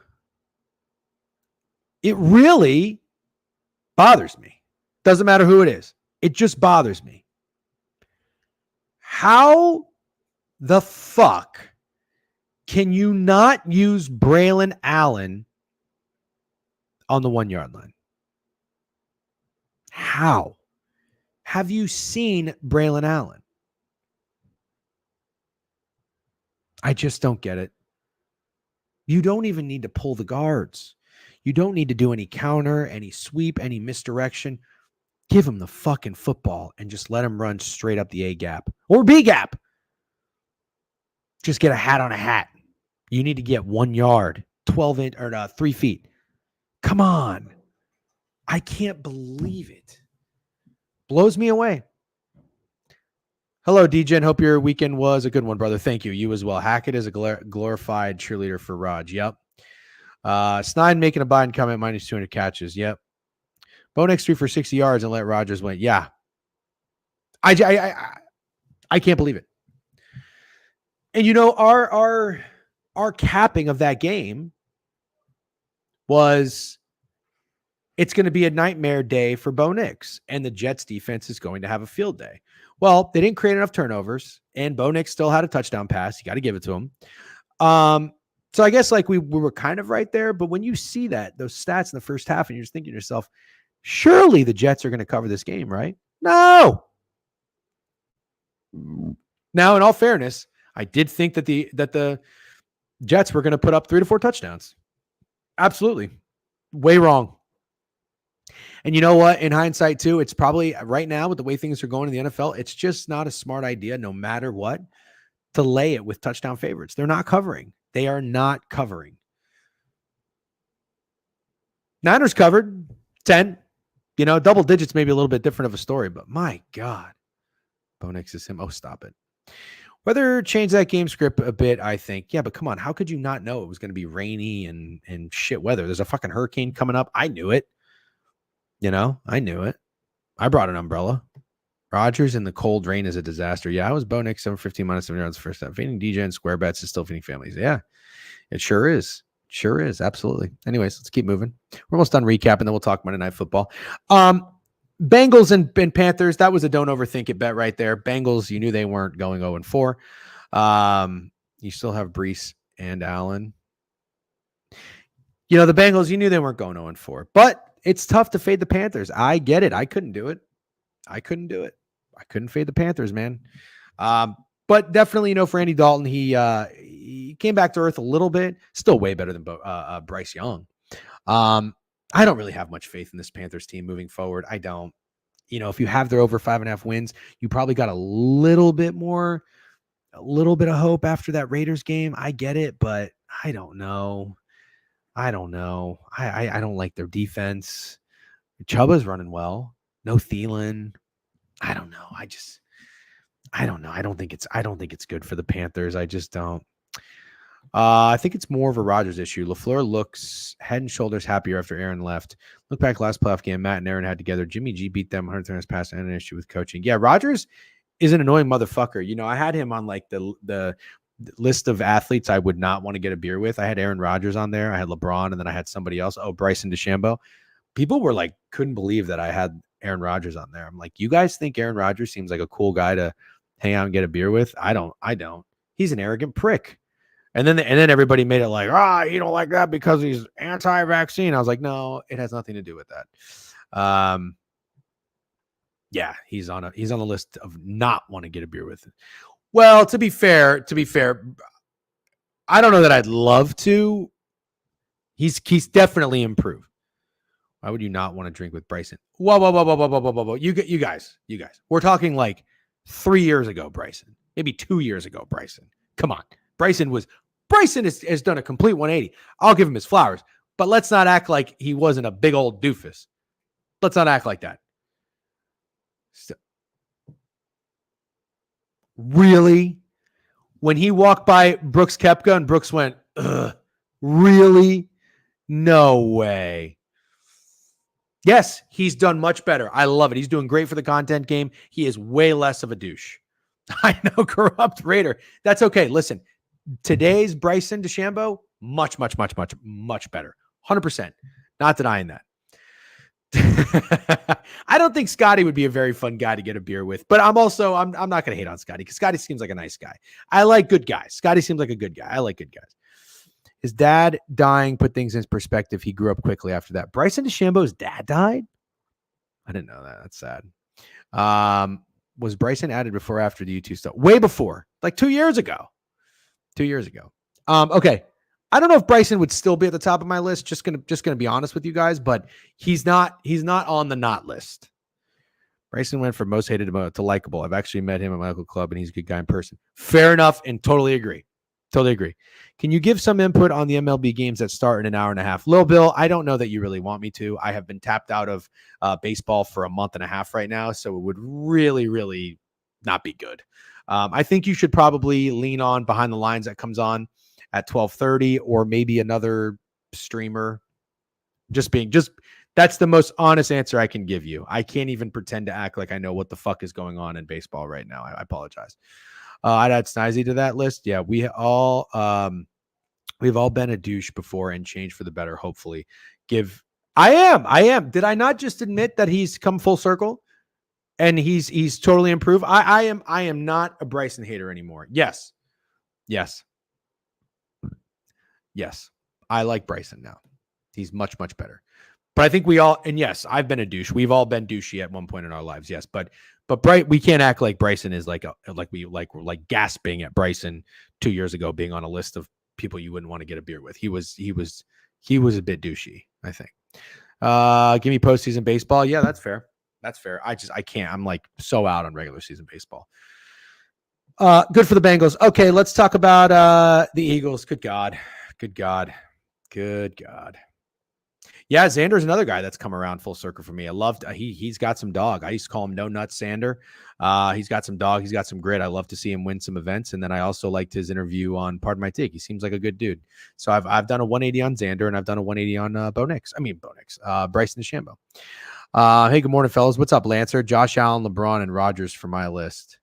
it really bothers me. Doesn't matter who it is. It just bothers me. How the fuck can you not use Braylon Allen on the 1-yard line? How? Have you seen Braylon Allen? I just don't get it. You don't even need to pull the guards. You don't need to do any counter, any sweep, any misdirection. Give him the fucking football and just let him run straight up the A gap or B gap. Just get a hat on a hat. You need to get 1 yard, 12 inch or 3 feet. Come on. I can't believe it. Blows me away. Hello, DJ. Hope your weekend was a good one, brother. Thank you. You as well. Hackett is a glorified cheerleader for Raj. Yep. Snide making a Biden comment, minus 200 catches. Yep. Bo Nix 3 for 60 yards and let Rodgers win. Yeah. I can't believe it. And our capping of that game was it's going to be a nightmare day for Bo Nix, and the Jets defense is going to have a field day. Well, they didn't create enough turnovers, and Bo Nix still had a touchdown pass. You got to give it to him. So I guess like we were kind of right there, but when you see those stats in the first half, and you're just thinking to yourself, surely the Jets are going to cover this game, right? No. Now, in all fairness, I did think that the Jets were going to put up 3 to 4 touchdowns. Absolutely. Way wrong. And you know what? In hindsight, too, it's probably right now with the way things are going in the NFL, it's just not a smart idea, no matter what, to lay it with touchdown favorites. They're not covering. They are not covering. Niners covered 10. You know, double digits may be a little bit different of a story, but my God. Bo Nix is him. Oh, stop it. Whether change that game script a bit, I think. Yeah, but come on. How could you not know it was going to be rainy and shit weather? There's a fucking hurricane coming up. I knew it. You know, I knew it. I brought an umbrella. Rodgers in the cold rain is a disaster. Yeah, I was Bo Nix 7-15 minus 7 yards first time. Feeding DJ and square bets is still feeding families. Yeah, it sure is. Sure is. Absolutely. Anyways, let's keep moving. We're almost done recapping, then we'll talk Monday Night Football. Bengals and Panthers, that was a don't overthink it bet right there. Bengals, you knew they weren't going 0-4. You still have Brees and Allen. You know, the Bengals, you knew they weren't going 0-4. But it's tough to fade the Panthers. I get it. I couldn't do it. I couldn't fade the Panthers, man. But definitely, you know, for Andy Dalton, he came back to earth a little bit. Still way better than Bryce Young. I don't really have much faith in this Panthers team moving forward. I don't. You know, if you have their over 5.5 wins, you probably got a little bit of hope after that Raiders game. I get it, but I don't know. I don't like their defense. Chuba's running well. No Thielen. I don't know. I don't know. I don't think it's good for the Panthers. I just don't. I think it's more of a Rodgers issue. LaFleur looks head and shoulders happier after Aaron left. Look back last playoff game, Matt and Aaron had together. Jimmy G beat them 100 yards pass and an issue with coaching. Yeah, Rodgers is an annoying motherfucker. You know, I had him on like the list of athletes I would not want to get a beer with. I had Aaron Rodgers on there. I had LeBron, and then I had somebody else. Oh, Bryson DeChambeau. People were like, couldn't believe that I had Aaron Rodgers on there. I'm like, you guys think Aaron Rodgers seems like a cool guy to hang out and get a beer with? I don't. He's an arrogant prick. And then everybody made it like, you don't like that because he's anti-vaccine. I was like, no, it has nothing to do with that. Yeah, he's on a list of not want to get a beer with. Well, to be fair, I don't know that I'd love to. He's definitely improved. Why would you not want to drink with Bryson? Whoa. You guys. We're talking like 3 years ago, Bryson. Maybe 2 years ago, Bryson. Come on. Bryson has done a complete 180. I'll give him his flowers, but let's not act like he wasn't a big old doofus. Let's not act like that. Really? When he walked by Brooks Koepka and Brooks went, ugh, really? No way. Yes, he's done much better. I love it. He's doing great for the content game. He is way less of a douche. I know, corrupt Raider. That's okay. Listen, today's Bryson DeChambeau, much better. 100%. Not denying that. I don't think Scotty would be a very fun guy to get a beer with, but I'm not going to hate on Scotty because Scotty seems like a nice guy. I like good guys. Scotty seems like a good guy. I like good guys. His dad dying put things in perspective. He grew up quickly after that. Bryson DeChambeau's dad died? I didn't know that. That's sad. Was Bryson added before or after the U2 stuff? Way before, like 2 years ago. 2 years ago. Okay. I don't know if Bryson would still be at the top of my list. Just gonna be honest with you guys, but he's not on the not list. Bryson went from most hated to likable. I've actually met him at my local club, and he's a good guy in person. Fair enough, and totally agree. Can you give some input on the MLB games that start in an hour and a half? Lil Bill, I don't know that you really want me to. I have been tapped out of baseball for a month and a half right now, so it would really, really not be good. I think you should probably lean on Behind the Lines that comes on at 12:30, or maybe another streamer. That's the most honest answer I can give you. I can't even pretend to act like I know what the fuck is going on in baseball right now. I apologize. I'd add Sneisy to that list. Yeah, we've all been a douche before and changed for the better. Hopefully, I am. Did I not just admit that he's come full circle and he's totally improved? I am not a Bryson hater anymore. Yes. I like Bryson now. He's much better. But I think yes, I've been a douche. We've all been douchey at one point in our lives. Yes, but we can't act like Bryson is we're gasping at Bryson 2 years ago being on a list of people you wouldn't want to get a beer with. He was a bit douchey, I think. Give me postseason baseball. Yeah, that's fair. That's fair. I can't. I'm like so out on regular season baseball. Good for the Bengals. Okay, let's talk about the Eagles. Good God. Good God. Good God. Yeah, Xander's another guy that's come around full circle for me. I loved he's got some dog. I used to call him No Nut Sander. He's got some dog. He's got some grit. I love to see him win some events. And then I also liked his interview on Pardon My Take. He seems like a good dude. So I've done a 180 on Xander and I've done a 180 on Bryson DeChambeau. Hey, good morning, fellas. What's up, Lancer? Josh Allen, LeBron, and Rodgers for my list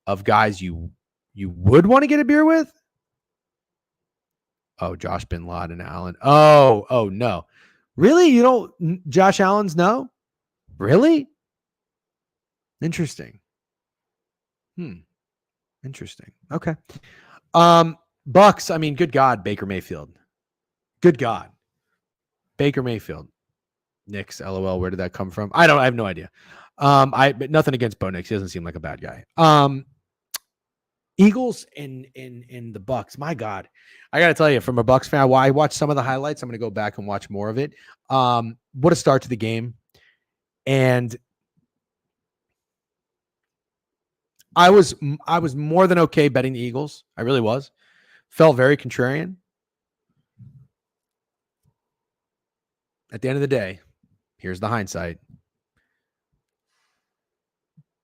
of guys you would want to get a beer with. Oh, Josh Bin Laden, Allen. Oh no. Really? You don't Josh Allen's no? Really? Interesting. Interesting. Okay. Bucks, I mean, good God, Baker Mayfield. Good God. Baker Mayfield. Knicks, LOL. Where did that come from? I have no idea. But nothing against Bo Nix. He doesn't seem like a bad guy. Eagles and the Bucks. My God, I got to tell you, from a Bucks fan, I watched some of the highlights. I'm going to go back and watch more of it. What a start to the game. And I was more than okay betting the Eagles. I really was. Felt very contrarian. At the end of the day, here's the hindsight.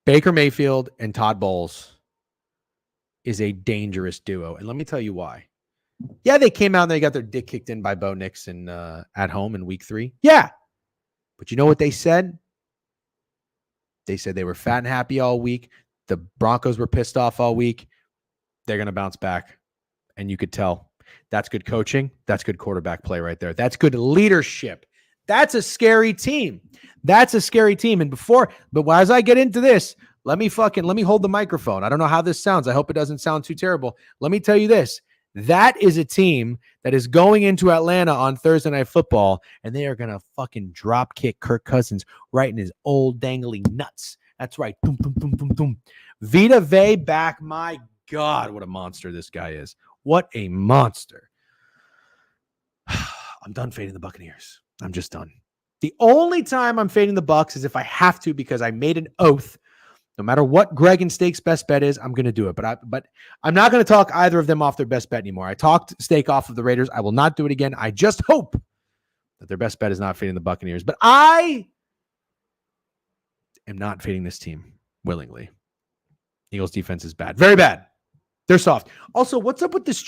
Baker Mayfield and Todd Bowles is a dangerous duo. And let me tell you why. Yeah, they came out and they got their dick kicked in by Bo Nix at home in week 3. Yeah. But you know what they said? They said they were fat and happy all week. The Broncos were pissed off all week. They're going to bounce back. And you could tell. That's good coaching. That's good quarterback play right there. That's good leadership. That's a scary team. That's a scary team. And but as I get into this, let me hold the microphone. I don't know how this sounds. I hope it doesn't sound too terrible. Let me tell you this. That is a team that is going into Atlanta on Thursday Night Football, and they are going to fucking drop kick Kirk Cousins right in his old dangly nuts. That's right. Boom, boom, boom, boom, boom. Vita Vey back. My God, what a monster this guy is. What a monster. I'm done fading the Buccaneers. I'm just done. The only time I'm fading the Bucs is if I have to, because I made an oath. No matter what Greg and Steak's best bet is, I'm going to do it. But I'm not going to talk either of them off their best bet anymore. I talked Steak off of the Raiders. I will not do it again. I just hope that their best bet is not fading the Buccaneers. But I am not fading this team willingly. Eagles defense is bad. Very bad. They're soft. Also, what's up with this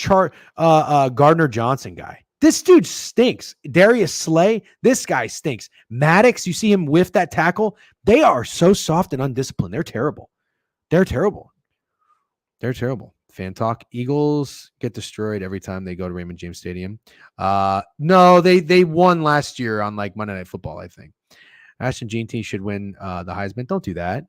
Gardner Johnson guy? This dude stinks. Darius Slay, this guy stinks. Maddox, you see him whiff that tackle. They are so soft and undisciplined. They're terrible. They're terrible. They're terrible. Fan talk. Eagles get destroyed every time they go to Raymond James Stadium. No, they won last year on like Monday Night Football, I think. Ashton Jeanty should win the Heisman. Don't do that.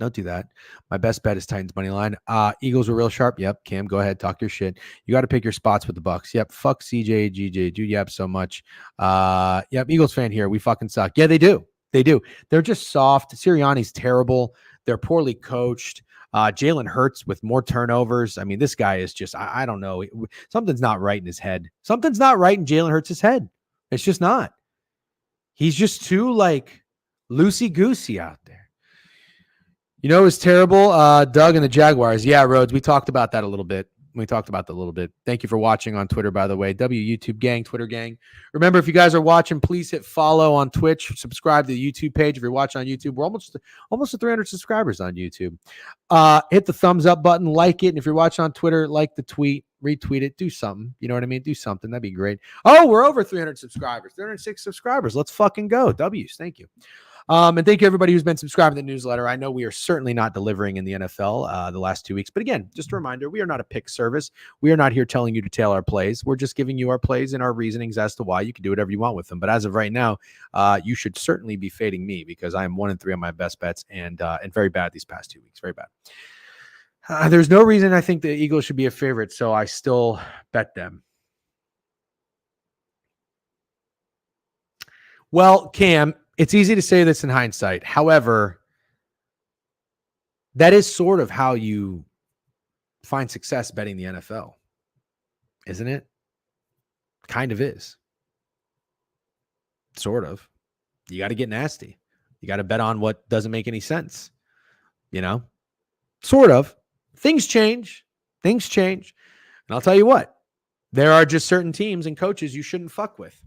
Don't do that. My best bet is Titans money line. Eagles were real sharp. Yep. Cam, go ahead. Talk your shit. You got to pick your spots with the Bucks. Yep. Fuck CJ, GJ, dude. Yep. So much. Yep. Eagles fan here. We fucking suck. Yeah, they do. They do. They're just soft. Sirianni's terrible. They're poorly coached. Jalen Hurts with more turnovers. I mean, this guy is just, I don't know. Something's not right in his head. Something's not right in Jalen Hurts' head. It's just not. He's just too like loosey-goosey out there. You know, it was terrible. Doug and the Jaguars. Yeah, Rhodes. We talked about that a little bit. Thank you for watching on Twitter, by the way. YouTube gang, Twitter gang. Remember, if you guys are watching, please hit follow on Twitch. Subscribe to the YouTube page if you're watching on YouTube. We're almost to 300 subscribers on YouTube. Hit the thumbs up button, like it. And if you're watching on Twitter, like the tweet, retweet it, do something. You know what I mean? Do something. That'd be great. Oh, we're over 300 subscribers, 306 subscribers. Let's fucking go. W's. Thank you. And thank you everybody who's been subscribing to the newsletter. I know we are certainly not delivering in the NFL the last 2 weeks, but again, just a reminder, we are not a pick service. We are not here telling you to tail our plays. We're just giving you our plays and our reasonings as to why you can do whatever you want with them. But as of right now, you should certainly be fading me because I am 1-3 on my best bets and very bad these past 2 weeks. Very bad. There's no reason I think the Eagles should be a favorite, so I still bet them. Well, Cam, it's easy to say this in hindsight. However, that is sort of how you find success betting the NFL, isn't it? Kind of is. Sort of. You got to get nasty. You got to bet on what doesn't make any sense. Sort of. Things change. Things change. And I'll tell you what, there are just certain teams and coaches you shouldn't fuck with.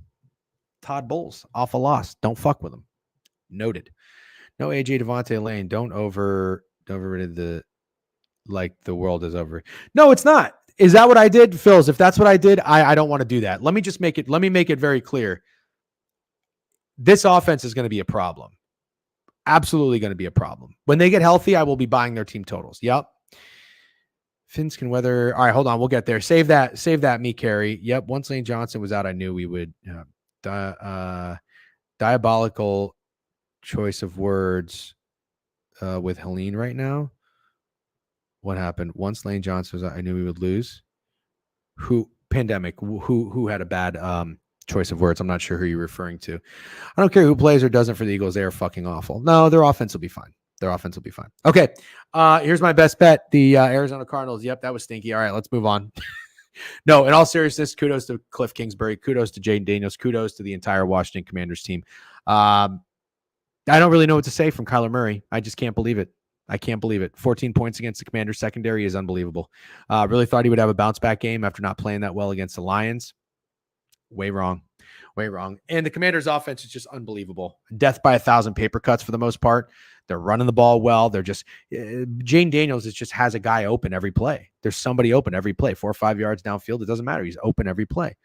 Todd Bowles, awful loss. Don't fuck with him. Noted. No AJ Devontae Lane. Don't overrated the world is over. No, it's not. Is that what I did, Phils? If that's what I did, I don't want to do that. Let me make it very clear. This offense is going to be a problem. Absolutely going to be a problem. When they get healthy, I will be buying their team totals. Yep. Fins can weather. All right, hold on. We'll get there. Save that, me, Carey. Yep. Once Lane Johnson was out, I knew we would. Diabolical choice of words with Helene right now. What happened? Once Lane Johnson was out, I knew we would lose. Pandemic. Who had a bad choice of words? I'm not sure who you're referring to. I don't care who plays or doesn't for the Eagles. They are fucking awful. No, their offense will be fine. Okay. Here's my best bet. The Arizona Cardinals. Yep, that was stinky. All right, let's move on. No, in all seriousness, kudos to Cliff Kingsbury. Kudos to Jaden Daniels. Kudos to the entire Washington Commanders team. I don't really know what to say from Kyler Murray. I just can't believe it. 14 points against the Commanders secondary is unbelievable. Really thought he would have a bounce back game after not playing that well against the Lions. Way wrong. And the Commanders offense is just unbelievable. Death by 1,000 paper cuts for the most part. They're running the ball well. They're just Jane Daniels just has a guy open every play. There's somebody open every play, 4 or 5 yards downfield. It doesn't matter. He's open every play.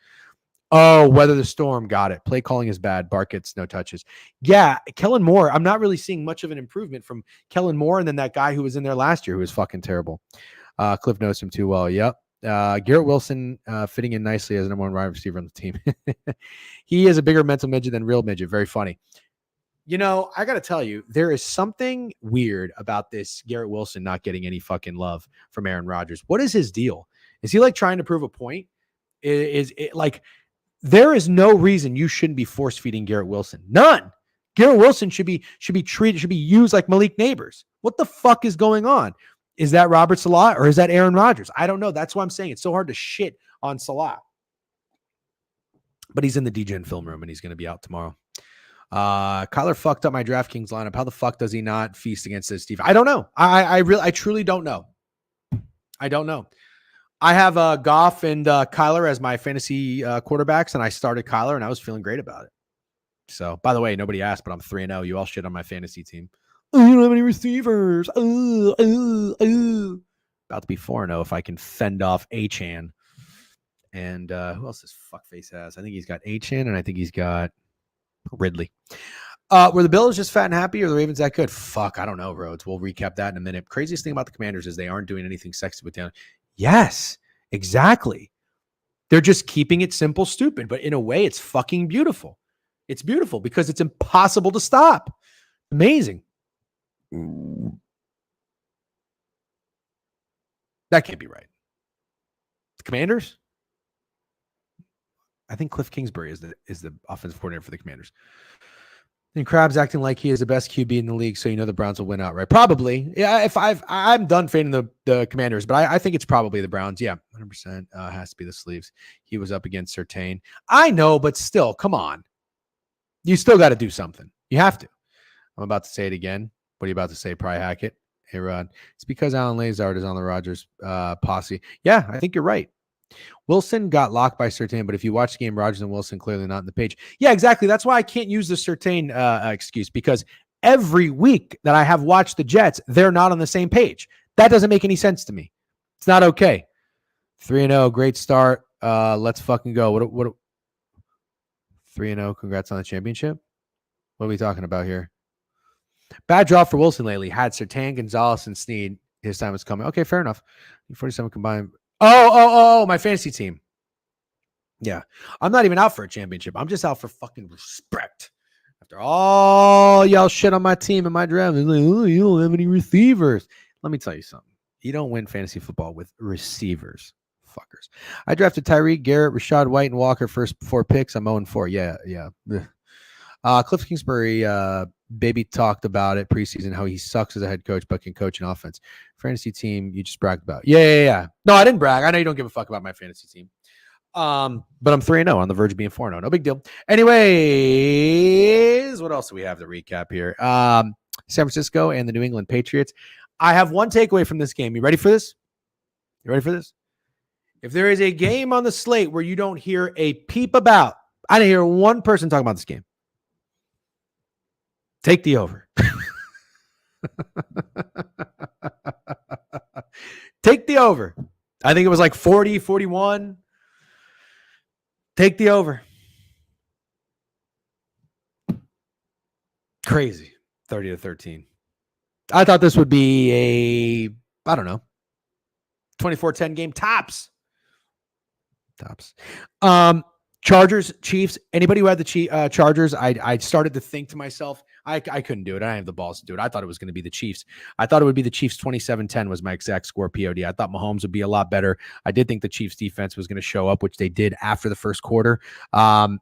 Oh, weather the storm. Got it. Play calling is bad. Bark gets no touches. Yeah, Kellen Moore. I'm not really seeing much of an improvement from Kellen Moore and then that guy who was in there last year who was fucking terrible. Cliff knows him too well. Yep. Garrett Wilson fitting in nicely as number one wide receiver on the team. He is a bigger mental midget than real midget. Very funny. I got to tell you, there is something weird about this Garrett Wilson not getting any fucking love from Aaron Rodgers. What is his deal? Is he like trying to prove a point? Is it like there is no reason you shouldn't be force feeding Garrett Wilson? None. Garrett Wilson should be used like Malik Neighbors. What the fuck is going on? Is that Robert Salah or is that Aaron Rodgers? I don't know. That's why I'm saying it's so hard to shit on Salah. But he's in the DGen film room and he's going to be out tomorrow. Kyler fucked up my DraftKings lineup. How the fuck does he not feast against this Steve? I don't know. I truly don't know. I don't know. I have Goff and Kyler as my fantasy quarterbacks, and I started Kyler, and I was feeling great about it. So, by the way, nobody asked, but I'm 3-0. You all shit on my fantasy team. Oh, you don't have any receivers. About to be 4-0 if I can fend off Achane. And who else this fuckface has? I think he's got Achane, and I think he's got Ridley. Were the Bills just fat and happy or the Ravens that good? Fuck, I don't know, Rhodes. We'll recap that in a minute. Craziest thing about the Commanders is they aren't doing anything sexy with them. Yes, exactly. They're just keeping it simple, stupid. But in a way, it's fucking beautiful. It's beautiful because it's impossible to stop. Amazing. That can't be right. The Commanders? I think Cliff Kingsbury is the offensive coordinator for the Commanders. And Krabs acting like he is the best QB in the league, so the Browns will win outright. Probably. Yeah, I'm done fading the Commanders, but I think it's probably the Browns. Yeah, 100% has to be the sleeves. He was up against Surtain. I know, but still, come on. You still got to do something. You have to. I'm about to say it again. What are you about to say, Pry Hackett? Hey, Rod. It's because Alan Lazard is on the Rodgers posse. Yeah, I think you're right. Wilson got locked by Surtain, but if you watch the game, Rodgers and Wilson clearly not in the page. Yeah, exactly. That's why I can't use the Surtain excuse, because every week that I have watched the Jets, they're not on the same page. That doesn't make any sense to me. It's not okay. 3-0, great start. Let's fucking go. What 3-0, congrats on the championship. What are we talking about here? Bad draw for Wilson lately. Had Surtain, Gonzalez, and Snead. His time was coming. Okay, fair enough. 47 combined. Oh, my fantasy team. Yeah. I'm not even out for a championship. I'm just out for fucking respect. After all y'all shit on my team and my draft, it's like, oh, you don't have any receivers. Let me tell you something. You don't win fantasy football with receivers. Fuckers. I drafted Tyreek, Garrett, Rashad White, and Walker first 4 picks. I'm 0-4. Yeah. Cliff Kingsbury, baby talked about it preseason, how he sucks as a head coach, but can coach an offense. Fantasy team, you just bragged about. Yeah. No, I didn't brag. I know you don't give a fuck about my fantasy team. But I'm 3-0 on the verge of being 4-0. No big deal. Anyways, what else do we have to recap here? San Francisco and the New England Patriots. I have one takeaway from this game. You ready for this? If there is a game on the slate where you don't hear a peep about, I didn't hear one person talking about this game. Take the over. Take the over. I think it was like 40, 41. Take the over. Crazy. 30-13. I thought this would be I don't know, 24-10 game tops. Chargers, Chiefs. Anybody who had the Chargers, I started to think to myself, I couldn't do it. I didn't have the balls to do it. I thought it was going to be the Chiefs. I thought it would be the Chiefs 27-10 was my exact score POD. I thought Mahomes would be a lot better. I did think the Chiefs defense was going to show up, which they did after the first quarter. But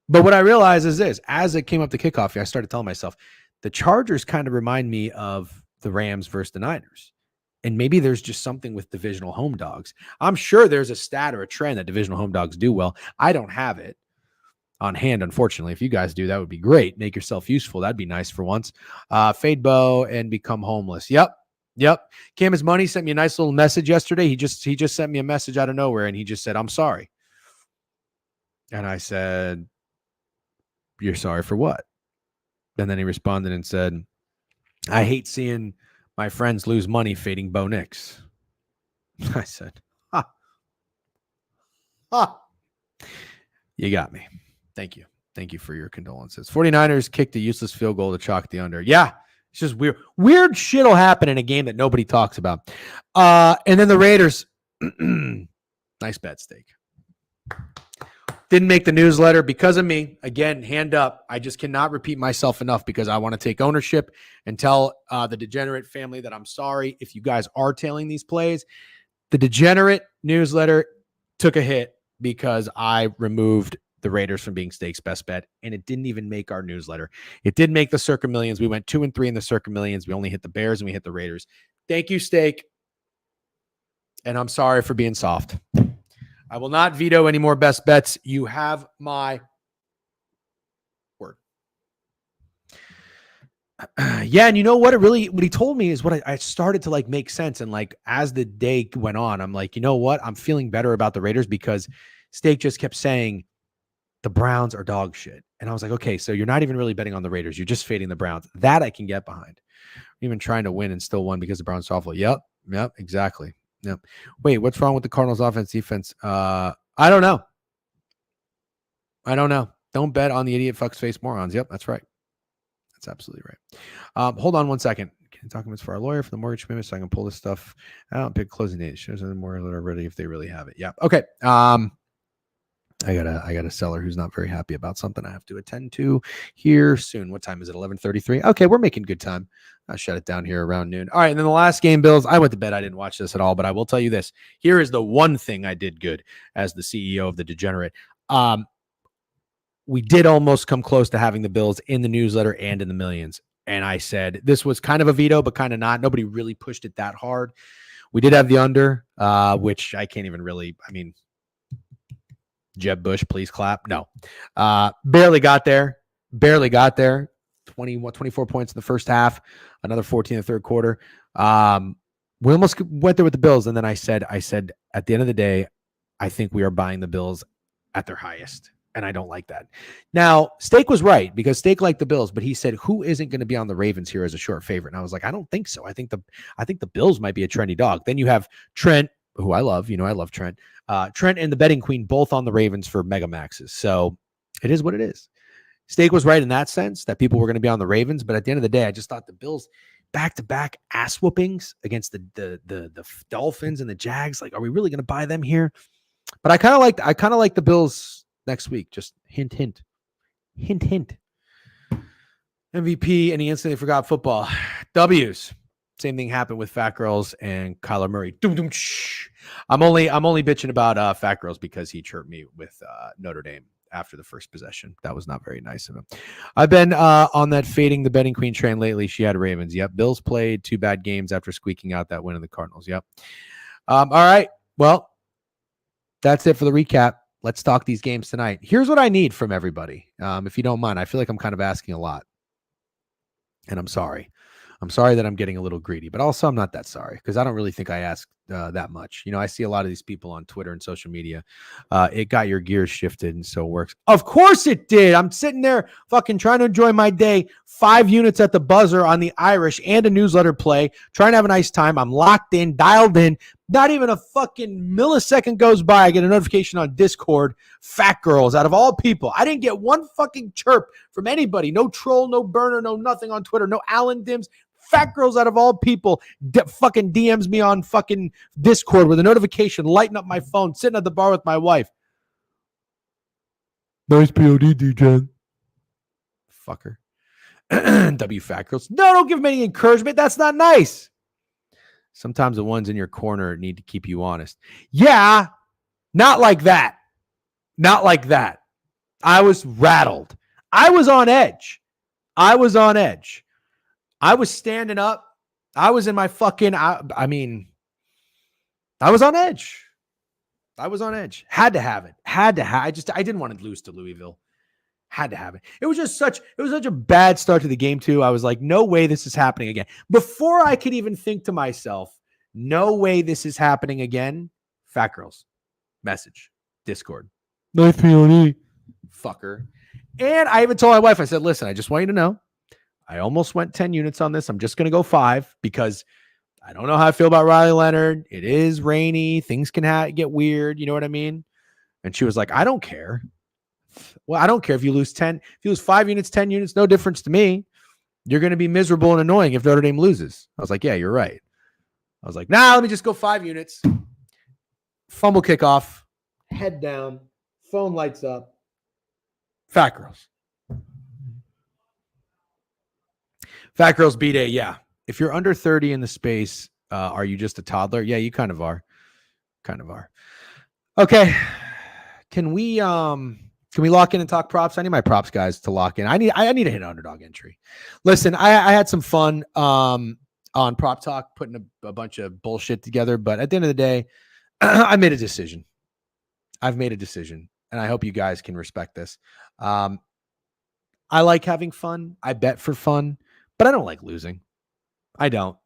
what I realized is this, as it came up to kickoff, I started telling myself, the Chargers kind of remind me of the Rams versus the Niners. And maybe there's just something with divisional home dogs. I'm sure there's a stat or a trend that divisional home dogs do well. I don't have it on hand, unfortunately. If you guys do, that would be great. Make yourself useful. That'd be nice for once. Fade Bo and become homeless. Yep. Camus Money sent me a nice little message yesterday. He just sent me a message out of nowhere, and he just said, "I'm sorry." And I said, "You're sorry for what?" And then he responded and said, "I hate seeing my friends lose money fading Bo Nix." I said, you got me. Thank you. Thank you for your condolences. 49ers kicked a useless field goal to chalk the under. Yeah, it's just weird. Weird shit will happen in a game that nobody talks about. And then the Raiders. Nice bet, Steak. Didn't make the newsletter because of me. Again, hand up. I just cannot repeat myself enough because I want to take ownership and tell the Degenerate family that I'm sorry if you guys are tailing these plays. The Degenerate newsletter took a hit because I removed the Raiders from being Steak's best bet, and it didn't even make our newsletter. It did make the Circa Millions. We went 2-3 in the Circa Millions. We only hit the Bears and we hit the Raiders. Thank you, Steak. And I'm sorry for being soft. I will not veto any more best bets. You have my word. Yeah, and you know what? What he told me is what I started to make sense. And as the day went on, I'm like, you know what? I'm feeling better about the Raiders because Steak just kept saying the Browns are dog shit. And I was like, okay, so you're not even really betting on the Raiders. You're just fading the Browns. That I can get behind. Even trying to win and still won because the Browns are awful. Yep, exactly. Yep. Wait, what's wrong with the Cardinals offense defense? I don't know. Don't bet on the idiot fucks face morons. Yep, that's right. That's absolutely right. Hold on 1 second. Can documents for our lawyer for the mortgage payment so I can pull this stuff out. Pick closing date. Shows them more that are ready if they really have it. Yeah. Okay. I got a seller who's not very happy about something I have to attend to here soon. What time is it? 11:33. Okay, we're making good time. I'll shut it down here around noon. All right, and then the last game, Bills. I went to bed. I didn't watch this at all, but I will tell you this. Here is the one thing I did good as the CEO of the Degenerate. We did almost come close to having the Bills in the newsletter and in the millions. And I said this was kind of a veto, but kind of not. Nobody really pushed it that hard. We did have the under, which I can't even really, Jeb Bush, please clap. No. Barely got there. 24 points in the first half, another 14 in the third quarter. We almost went there with the Bills. And then I said, at the end of the day, I think we are buying the Bills at their highest. And I don't like that. Now, Steak was right because Steak liked the Bills, but he said, who isn't going to be on the Ravens here as a short favorite? And I was like, I don't think so. I think the Bills might be a trendy dog. Then you have Trent, who I love. I love Trent. Trent and the betting queen both on the Ravens for mega maxes. So it is what it is. Steak was right in that sense that people were going to be on the Ravens. But at the end of the day, I just thought the Bills back-to-back ass whoopings against the Dolphins and the Jags. Are we really going to buy them here? But I kind of like the Bills next week. Just hint. MVP, and he instantly forgot football. W's. Same thing happened with Fat Girls and Kyler Murray. I'm only bitching about Fat Girls because he chirped me with Notre Dame after the first possession. That was not very nice of him. I've been on that fading the betting queen train lately. She had Ravens. Yep. Bills played 2 bad games after squeaking out that win of the Cardinals. Yep. All right. Well, That's it for the recap. Let's talk these games tonight. Here's what I need from everybody. If you don't mind, I feel like I'm kind of asking a lot. And I'm sorry. I'm sorry that I'm getting a little greedy, but also I'm not that sorry because I don't really think I asked that much. I see a lot of these people on Twitter and social media. It got your gears shifted and so it works. Of course it did. I'm sitting there fucking trying to enjoy my day. 5 units at the buzzer on the Irish and a newsletter play. Trying to have a nice time. I'm locked in, dialed in. Not even a fucking millisecond goes by. I get a notification on Discord. Fat girls, out of all people. I didn't get one fucking chirp from anybody. No troll, no burner, no nothing on Twitter. No Alan Dims. Fat girls, out of all people, fucking DMs me on fucking Discord with a notification, lighting up my phone, sitting at the bar with my wife. Nice POD, DJ. Fucker. W fat girls. No, don't give them any encouragement. That's not nice. Sometimes the ones in your corner need to keep you honest. Yeah, not like that. Not like that. I was rattled. I was on edge. I was standing up. I was in my fucking, I was on edge. Had to have it. I didn't want to lose to Louisville. Had to have it. It was such a bad start to the game too. I was like, no way this is happening again. Before I could even think to myself, no way this is happening again. Fat girls. Message. Discord. Nice POD. Fucker. And I even told my wife, I said, listen, I just want you to know, I almost went 10 units on this. I'm just going to go 5 because I don't know how I feel about Riley Leonard. It is rainy. Things can get weird. You know what I mean? And she was like, I don't care. Well, I don't care if you lose 10. If you lose 5 units, 10 units, no difference to me. You're going to be miserable and annoying if Notre Dame loses. I was like, yeah, you're right. I was like, nah, let me just go 5 units. Fumble kickoff. Head down. Phone lights up. Fat girls. Fat girls B-Day, yeah. If you're under 30 in the space, are you just a toddler? Yeah, you kind of are. Okay. Can we lock in and talk props? I need my props guys to lock in. I need to hit an underdog entry. Listen, I had some fun on Prop Talk, putting a bunch of bullshit together, but at the end of the day, I made a decision. I've made a decision, and I hope you guys can respect this. I like having fun. I bet for fun, but I don't like losing. I don't.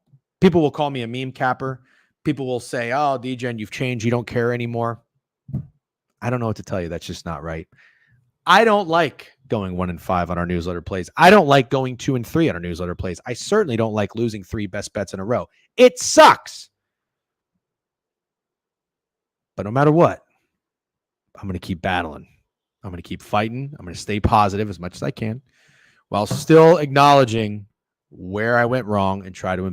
People will call me a meme capper. People will say, oh, DJen, you've changed. You don't care anymore. I don't know what to tell you. That's just not right. I don't like going 1-5 on our newsletter plays. I don't like going 2-3 on our newsletter plays. I certainly don't like losing 3 best bets in a row. It sucks. But no matter what, I'm going to keep battling. I'm going to keep fighting. I'm going to stay positive as much as I can while still acknowledging where I went wrong and try to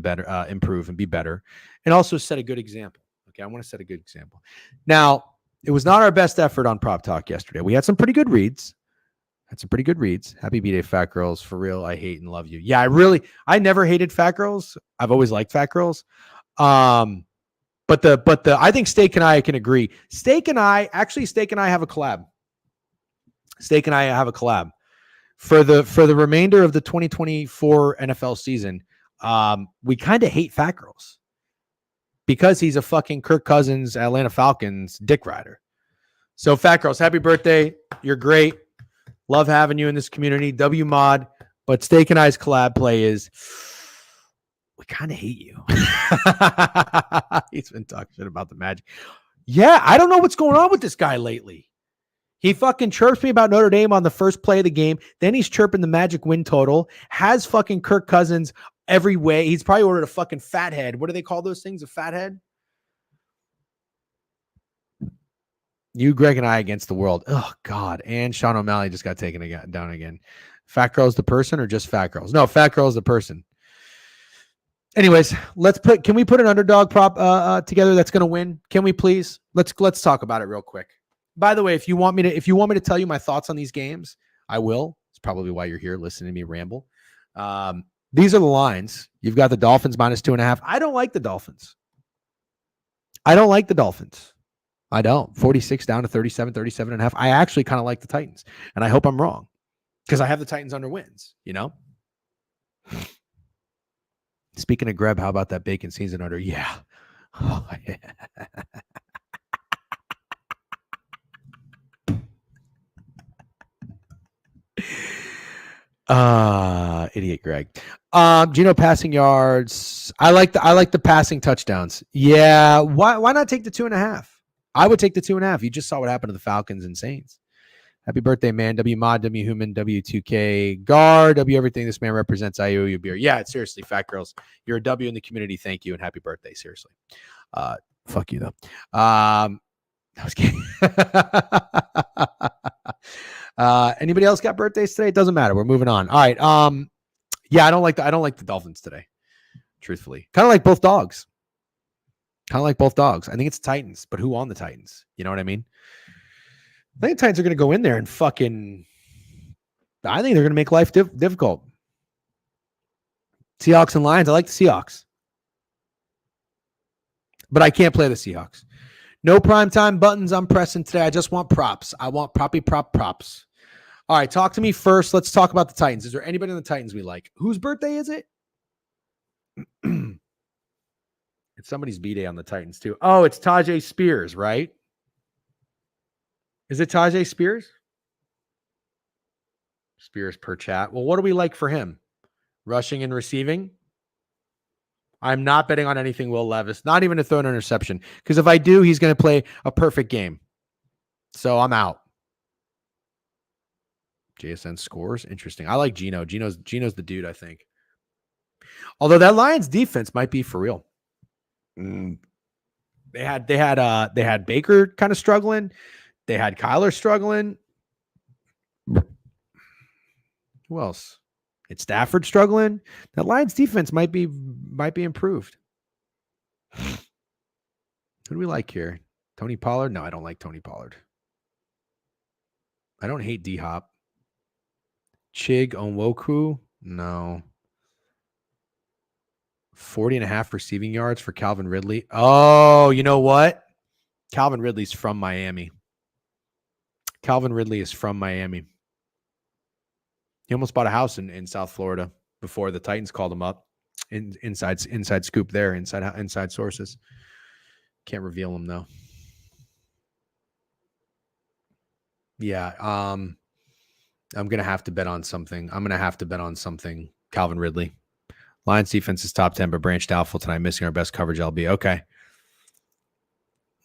improve and be better, and also set a good example. Okay, I want to set a good example. Now, it was not our best effort on Prop Talk yesterday. We had some pretty good reads. Happy B-Day, Fat Girls. For real, I hate and love you. Yeah, I never hated Fat Girls. I've always liked Fat Girls. But I think Steak and I can agree. Steak and I have a collab. For the remainder of the 2024 NFL season, we kind of hate Fat Girls because he's a fucking Kirk Cousins, Atlanta Falcons dick rider. So Fat Girls, happy birthday. You're great. Love having you in this community. W mod. But Steak and I's collab play is we kind of hate you. He's been talking shit about the Magic. Yeah, I don't know what's going on with this guy lately. He fucking chirps me about Notre Dame on the first play of the game. Then he's chirping the Magic win total. Has fucking Kirk Cousins every way. He's probably ordered a fucking fathead. What do they call those things? A fathead? You, Greg, and I against the world. Oh, God. And Sean O'Malley just got taken down again. Fat Girl's the person or just Fat Girls? No, Fat Girl's the person. Anyways, can we put an underdog prop together that's going to win? Can we please? Let's talk about it real quick. By the way, if you want me to tell you my thoughts on these games, I will. It's probably why you're here listening to me ramble. These are the lines. You've got the Dolphins -2.5. I don't like the Dolphins. I don't. 46 down to 37, 37.5. I actually kind of like the Titans, and I hope I'm wrong because I have the Titans under wins, you know? Speaking of Greb, how about that bacon season under? Yeah. Oh, yeah. Idiot Greg. Gino passing yards. I like the passing touchdowns. Yeah. Why not take the 2.5? I would take the 2.5. You just saw what happened to the Falcons and Saints. Happy birthday, man. W Mod, W Human, W2K Guard, W everything this man represents. IOU beer. Yeah, seriously, fat girls. You're a W in the community. Thank you and happy birthday. Seriously. Fuck you though. I was kidding. Anybody else got birthdays today? It doesn't matter. We're moving on. All right. Yeah, I don't like the Dolphins today. Truthfully, kind of like both dogs. I think it's Titans, but who on the Titans? You know what I mean? I think the Titans are going to go in there and fucking. I think they're going to make life difficult. Seahawks and Lions. I like the Seahawks, but I can't play the Seahawks. No primetime buttons I'm pressing today. I just want props. I want props. All right, talk to me first. Let's talk about the Titans. Is there anybody on the Titans we like? Whose birthday is it? It's somebody's B-Day on the Titans, too. Oh, it's Tajay Spears, right? Is it Tajay Spears? Spears per chat. Well, what do we like for him? Rushing and receiving? I'm not betting on anything Will Levis, not even to throw an interception. Because if I do, he's going to play a perfect game. So I'm out. JSN scores. Interesting. I like Gino. Gino's the dude, I think. Although that Lions defense might be for real. They had Baker kind of struggling. They had Kyler struggling. Who else? It's Stafford struggling. That Lions defense might be improved. Who do we like here? Tony Pollard? No, I don't like Tony Pollard. I don't hate D-Hop. Chig Onwoku? No. 40.5 receiving yards for Calvin Ridley. Oh, you know what? Calvin Ridley's from Miami. He almost bought a house in South Florida before the Titans called him up. Inside scoop there, inside sources. Can't reveal them though. Yeah, I'm gonna have to bet on something. Calvin Ridley. Lions defense is top 10, but Branch doubtful tonight, missing our best coverage. LB. Okay.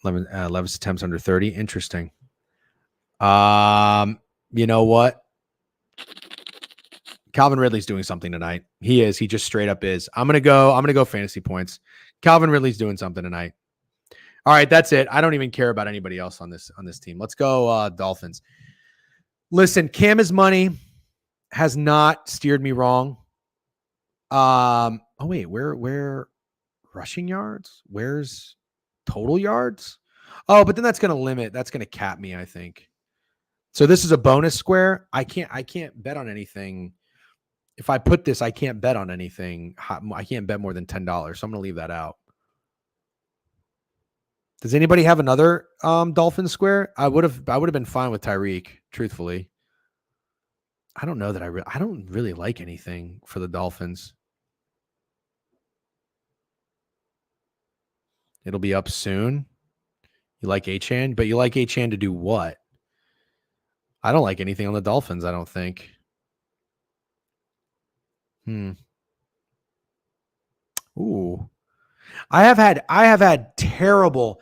11 attempts under 30. Interesting. You know what? Calvin Ridley's doing something tonight. He is. He just straight up is. I'm gonna go fantasy points. Calvin Ridley's doing something tonight. All right, that's it. I don't even care about anybody else on this team. Let's go Dolphins. Listen, Cam is money has not steered me wrong. Oh wait, where rushing yards? Where's total yards? Oh, but then that's going to cap me, I think. So this is a bonus square. I can't bet on anything. If I put this, I can't bet on anything. I can't bet more than $10. So I'm going to leave that out. Does anybody have another Dolphin square? I would have been fine with Tyreek, truthfully. I don't know that I don't really like anything for the Dolphins. It'll be up soon. You like Achane, but you like Achane to do what? I don't like anything on the Dolphins, I don't think. Ooh. I have had terrible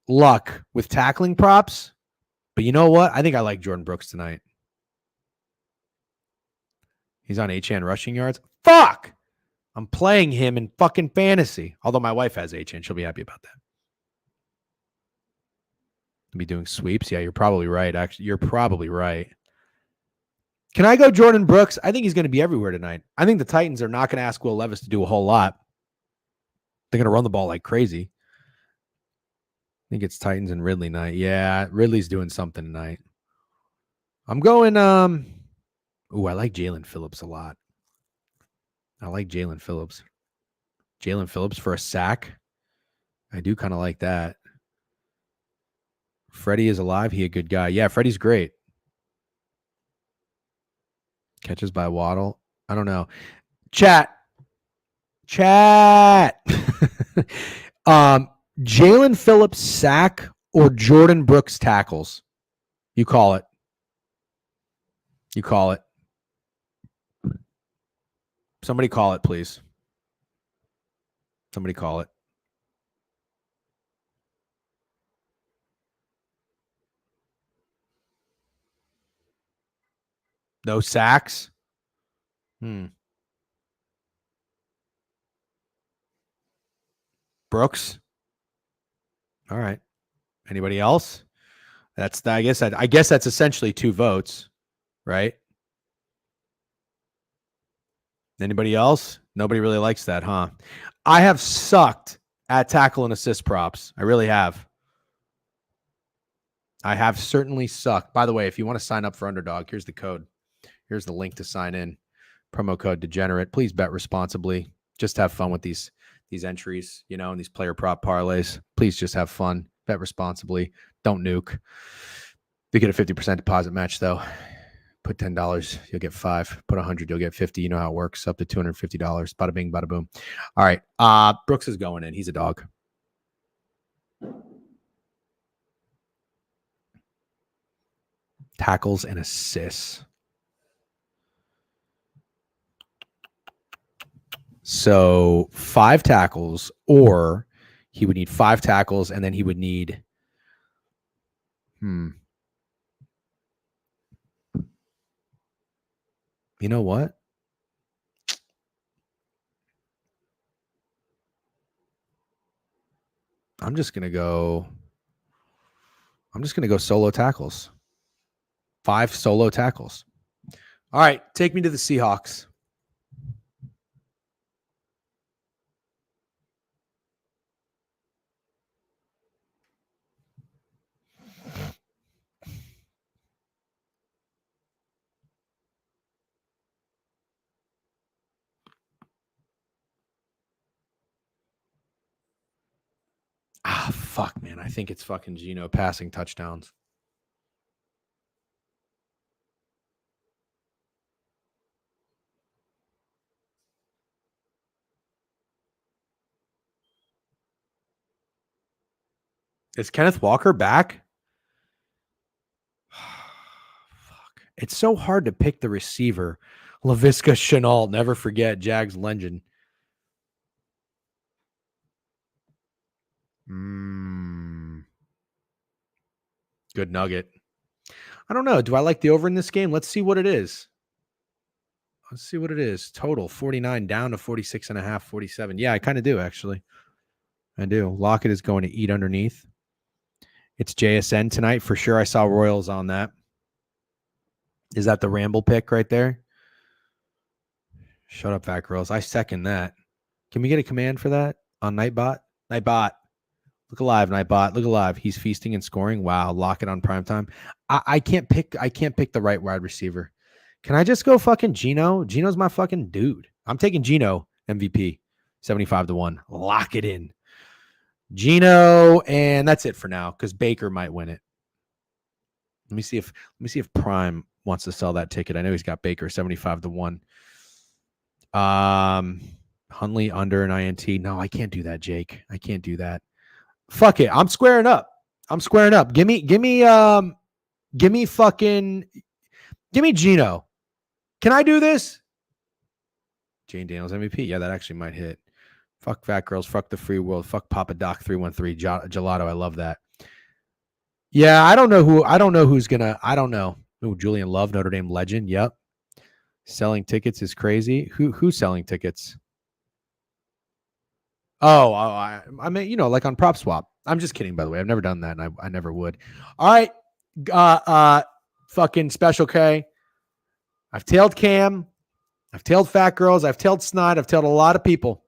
luck with tackling props. But you know what? I think I like Jordan Brooks tonight. He's on Achane rushing yards. Fuck! I'm playing him in fucking fantasy. Although my wife has Achane. She'll be happy about that. I'll be doing sweeps. Yeah, you're probably right. Actually, you're probably right. Can I go Jordan Brooks? I think he's going to be everywhere tonight. I think the Titans are not going to ask Will Levis to do a whole lot. They're going to run the ball like crazy. I think it's Titans and Ridley night. Yeah, Ridley's doing something tonight. I'm going, I like Jalen Phillips a lot. I like Jalen Phillips. Jalen Phillips for a sack. I do kind of like that. Freddie is alive. He a good guy. Yeah, Freddie's great. Catches by Waddle. I don't know. Chat. Jalen Phillips sack or Jordan Brooks tackles? You call it. You call it. Somebody call it, please. Somebody call it. No sacks? Brooks? All right. Anybody else? I guess that's essentially 2 votes, right? Anybody else? Nobody really likes that, huh? I have sucked at tackle and assist props. I really have. I have certainly sucked. By the way, if you want to sign up for Underdog, here's the code. Here's the link to sign in. Promo code Degenerate. Please bet responsibly. Just have fun with these entries, and these player prop parlays. Please just have fun. Bet responsibly. Don't nuke. You get a 50% deposit match, though. Put $10, you'll get 5. Put 100, you'll get 50. You know how it works. Up to $250. Bada bing, bada boom. All right. Brooks is going in. He's a dog. Tackles and assists. So 5 tackles, or he would need 5 tackles, and then he would need. You know what? I'm just gonna go solo tackles. 5 solo tackles. All right, take me to the Seahawks. Fuck, man. I think it's fucking Geno passing touchdowns. Is Kenneth Walker back? Fuck. It's so hard to pick the receiver. Laviska Shenault, never forget, Jags legend. Good nugget. I don't know. Do I like the over in this game? Let's see what it is. Total 49 down to 46.5, 47. Yeah, I kind of do, actually. I do. Lockett is going to eat underneath. It's JSN tonight for sure. I saw Royals on that. Is that the Ramble pick right there? Shut up, Fat Girls. I second that. Can we get a command for that on Nightbot? Nightbot. Look alive, Nightbot. Look alive. He's feasting and scoring. Wow. Lock it on primetime. I can't pick the right wide receiver. Can I just go fucking Geno? Geno's my fucking dude. I'm taking Geno MVP. 75-1. Lock it in. Geno, and that's it for now, because Baker might win it. Let me see if Prime wants to sell that ticket. I know he's got Baker 75-1. Huntley under an INT. No, I can't do that, Jake. I can't do that. Fuck it. I'm squaring up. Give me Geno. Can I do this? Jane Daniels MVP. Yeah, that actually might hit. Fuck Fat Girls. Fuck the free world. Fuck Papa Doc 313 Gelato. I love that. Yeah, I don't know who's gonna. I don't know. Ooh, Julian Love, Notre Dame legend. Yep. Selling tickets is crazy. Who's selling tickets? Oh, I mean, like on Prop Swap. I'm just kidding, by the way. I've never done that, and I never would. All right. Fucking Special K. I've tailed Cam. I've tailed Fat Girls. I've tailed Snide. I've tailed a lot of people.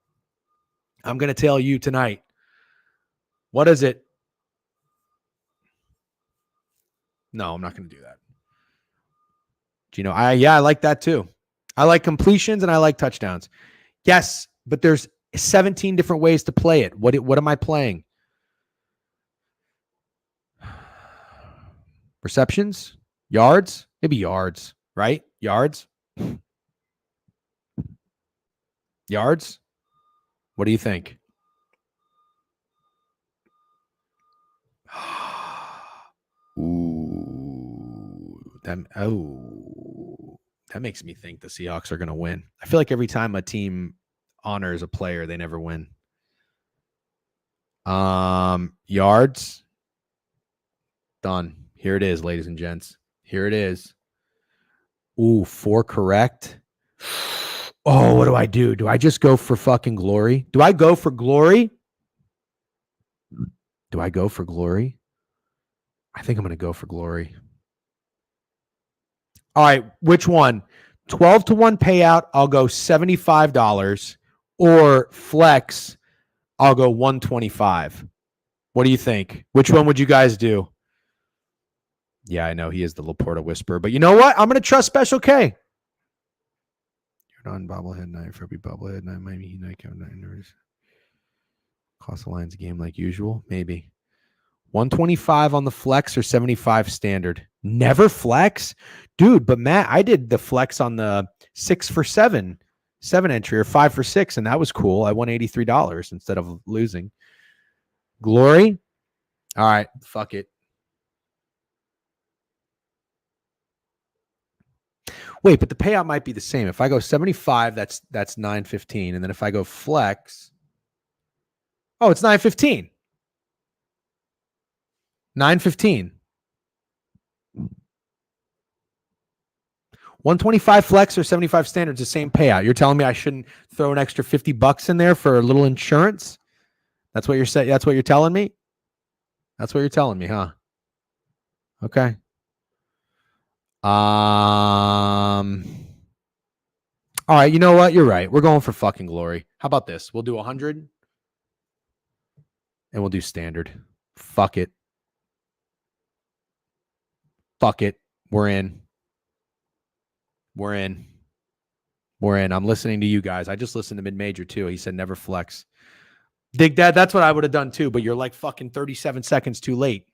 I'm going to tail you tonight. What is it? No, I'm not going to do that. Gino, I like that too. I like completions and I like touchdowns. Yes, but there's 17 different ways to play it. What am I playing? Receptions? Yards? Maybe yards, right? Yards? Yards? What do you think? Ooh. That makes me think the Seahawks are going to win. I feel like every time a team honors a player, they never win. Yards. Done. Here it is, ladies and gents. Here it is. Ooh, 4 correct. Oh, what do I do? Do I just go for fucking glory? Do I go for glory? Do I go for glory? I think I'm going to go for glory. All right, which one? 12-1 payout, I'll go $75. Or flex, I'll go $125. What do you think? Which one would you guys do? Yeah, I know he is the Laporta whisperer, but you know what? I'm going to trust Special K. You're on bobblehead night for every bobblehead night. Miami Heat night. Cost the Lions game like usual. Maybe 125 on the flex or 75 standard. Never flex, dude. But Matt, I did the flex on the 6 for 7 entry or 5 for 6, and that was cool. I won $83 instead of losing. Glory. All right, fuck it. Wait, but the payout might be the same. If I go 75, that's $915. And then if I go flex, oh, it's $915. $915. 125 flex or 75 standards, the same payout. You're telling me I shouldn't throw an extra $50 in there for a little insurance? That's what you're saying. That's what you're telling me? That's what you're telling me, huh? Okay. All right, you know what? You're right. We're going for fucking glory. How about this? We'll do 100 and we'll do standard. Fuck it. Fuck it. We're in. We're in. We're in. I'm listening to you guys. I just listened to Mid-Major too. He said never flex. Dig Dad, that's what I would have done too, but you're like fucking 37 seconds too late.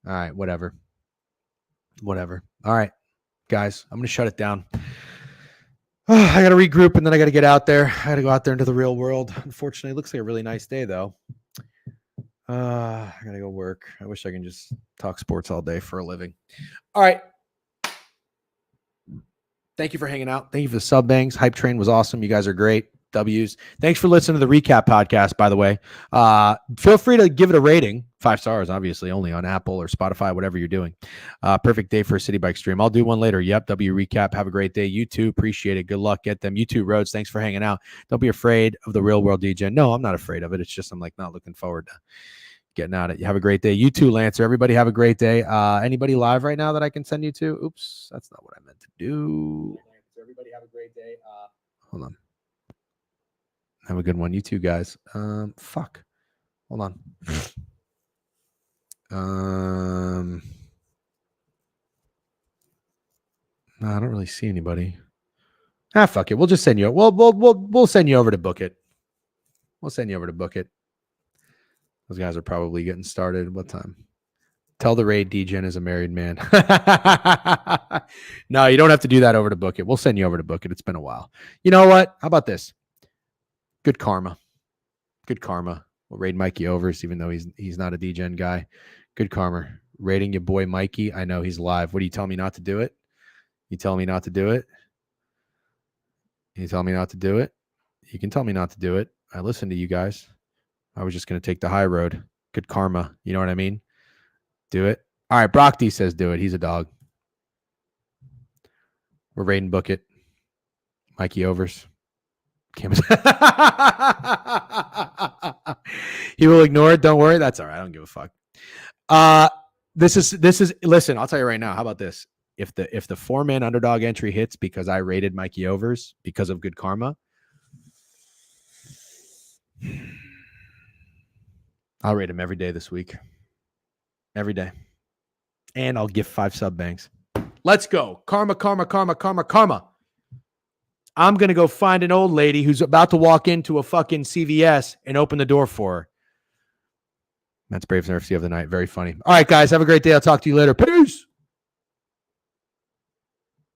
All right, whatever. Whatever. All right, guys, I'm going to shut it down. I got to regroup and then I got to get out there. I got to go out there into the real world. Unfortunately, it looks like a really nice day though. I got to go work. I wish I can just talk sports all day for a living. All right. Thank you for hanging out. Thank you for the sub bangs. Hype Train was awesome. You guys are great. W's. Thanks for listening to the recap podcast, by the way. Feel free to give it a rating. 5 stars, obviously, only on Apple or Spotify, whatever you're doing. Perfect day for a city bike stream. I'll do one later. Yep, W recap. Have a great day. You too. Appreciate it. Good luck. Get them. You too, Rhodes. Thanks for hanging out. Don't be afraid of the real world DJ. No, I'm not afraid of it. It's just I'm like not looking forward to getting at it. You have a great day. You too, Lancer. Everybody have a great day. Anybody live right now that I can send you to? Oops, that's not what I meant to do. Everybody have a great day. Hold on. Have a good one. You too, guys. Fuck. Hold on. No, I don't really see anybody. Fuck it. We'll just send you. We'll send you over to book it. We'll send you over to book it. Those guys are probably getting started. What time? Tell the raid DGen is a married man. No, you don't have to do that over to book it. We'll send you over to book it. It's been a while. You know what? How about this? Good karma. Good karma. We'll raid Mikey overs, even though he's not a DGen guy. Good karma. Raiding your boy Mikey. I know he's live. What do you tell me not to do it? You tell me not to do it? You tell me not to do it? You can tell me not to do it. I listen to you guys. I was just going to take the high road. Good karma. You know what I mean? Do it. All right. Brock D says do it. He's a dog. We're raiding book it. Mikey overs. He will ignore it. Don't worry. That's all right. I don't give a fuck. This is listen, I'll tell you right now. How about this? If the 4-man underdog entry hits because I rated Mikey overs because of good karma, I'll rate him every day this week. Every day. And I'll give 5 sub banks. Let's go. Karma, karma, karma, karma, karma. I'm going to go find an old lady who's about to walk into a fucking CVS and open the door for her. That's Braves and RFC of the night. Very funny. All right, guys. Have a great day. I'll talk to you later. Peace.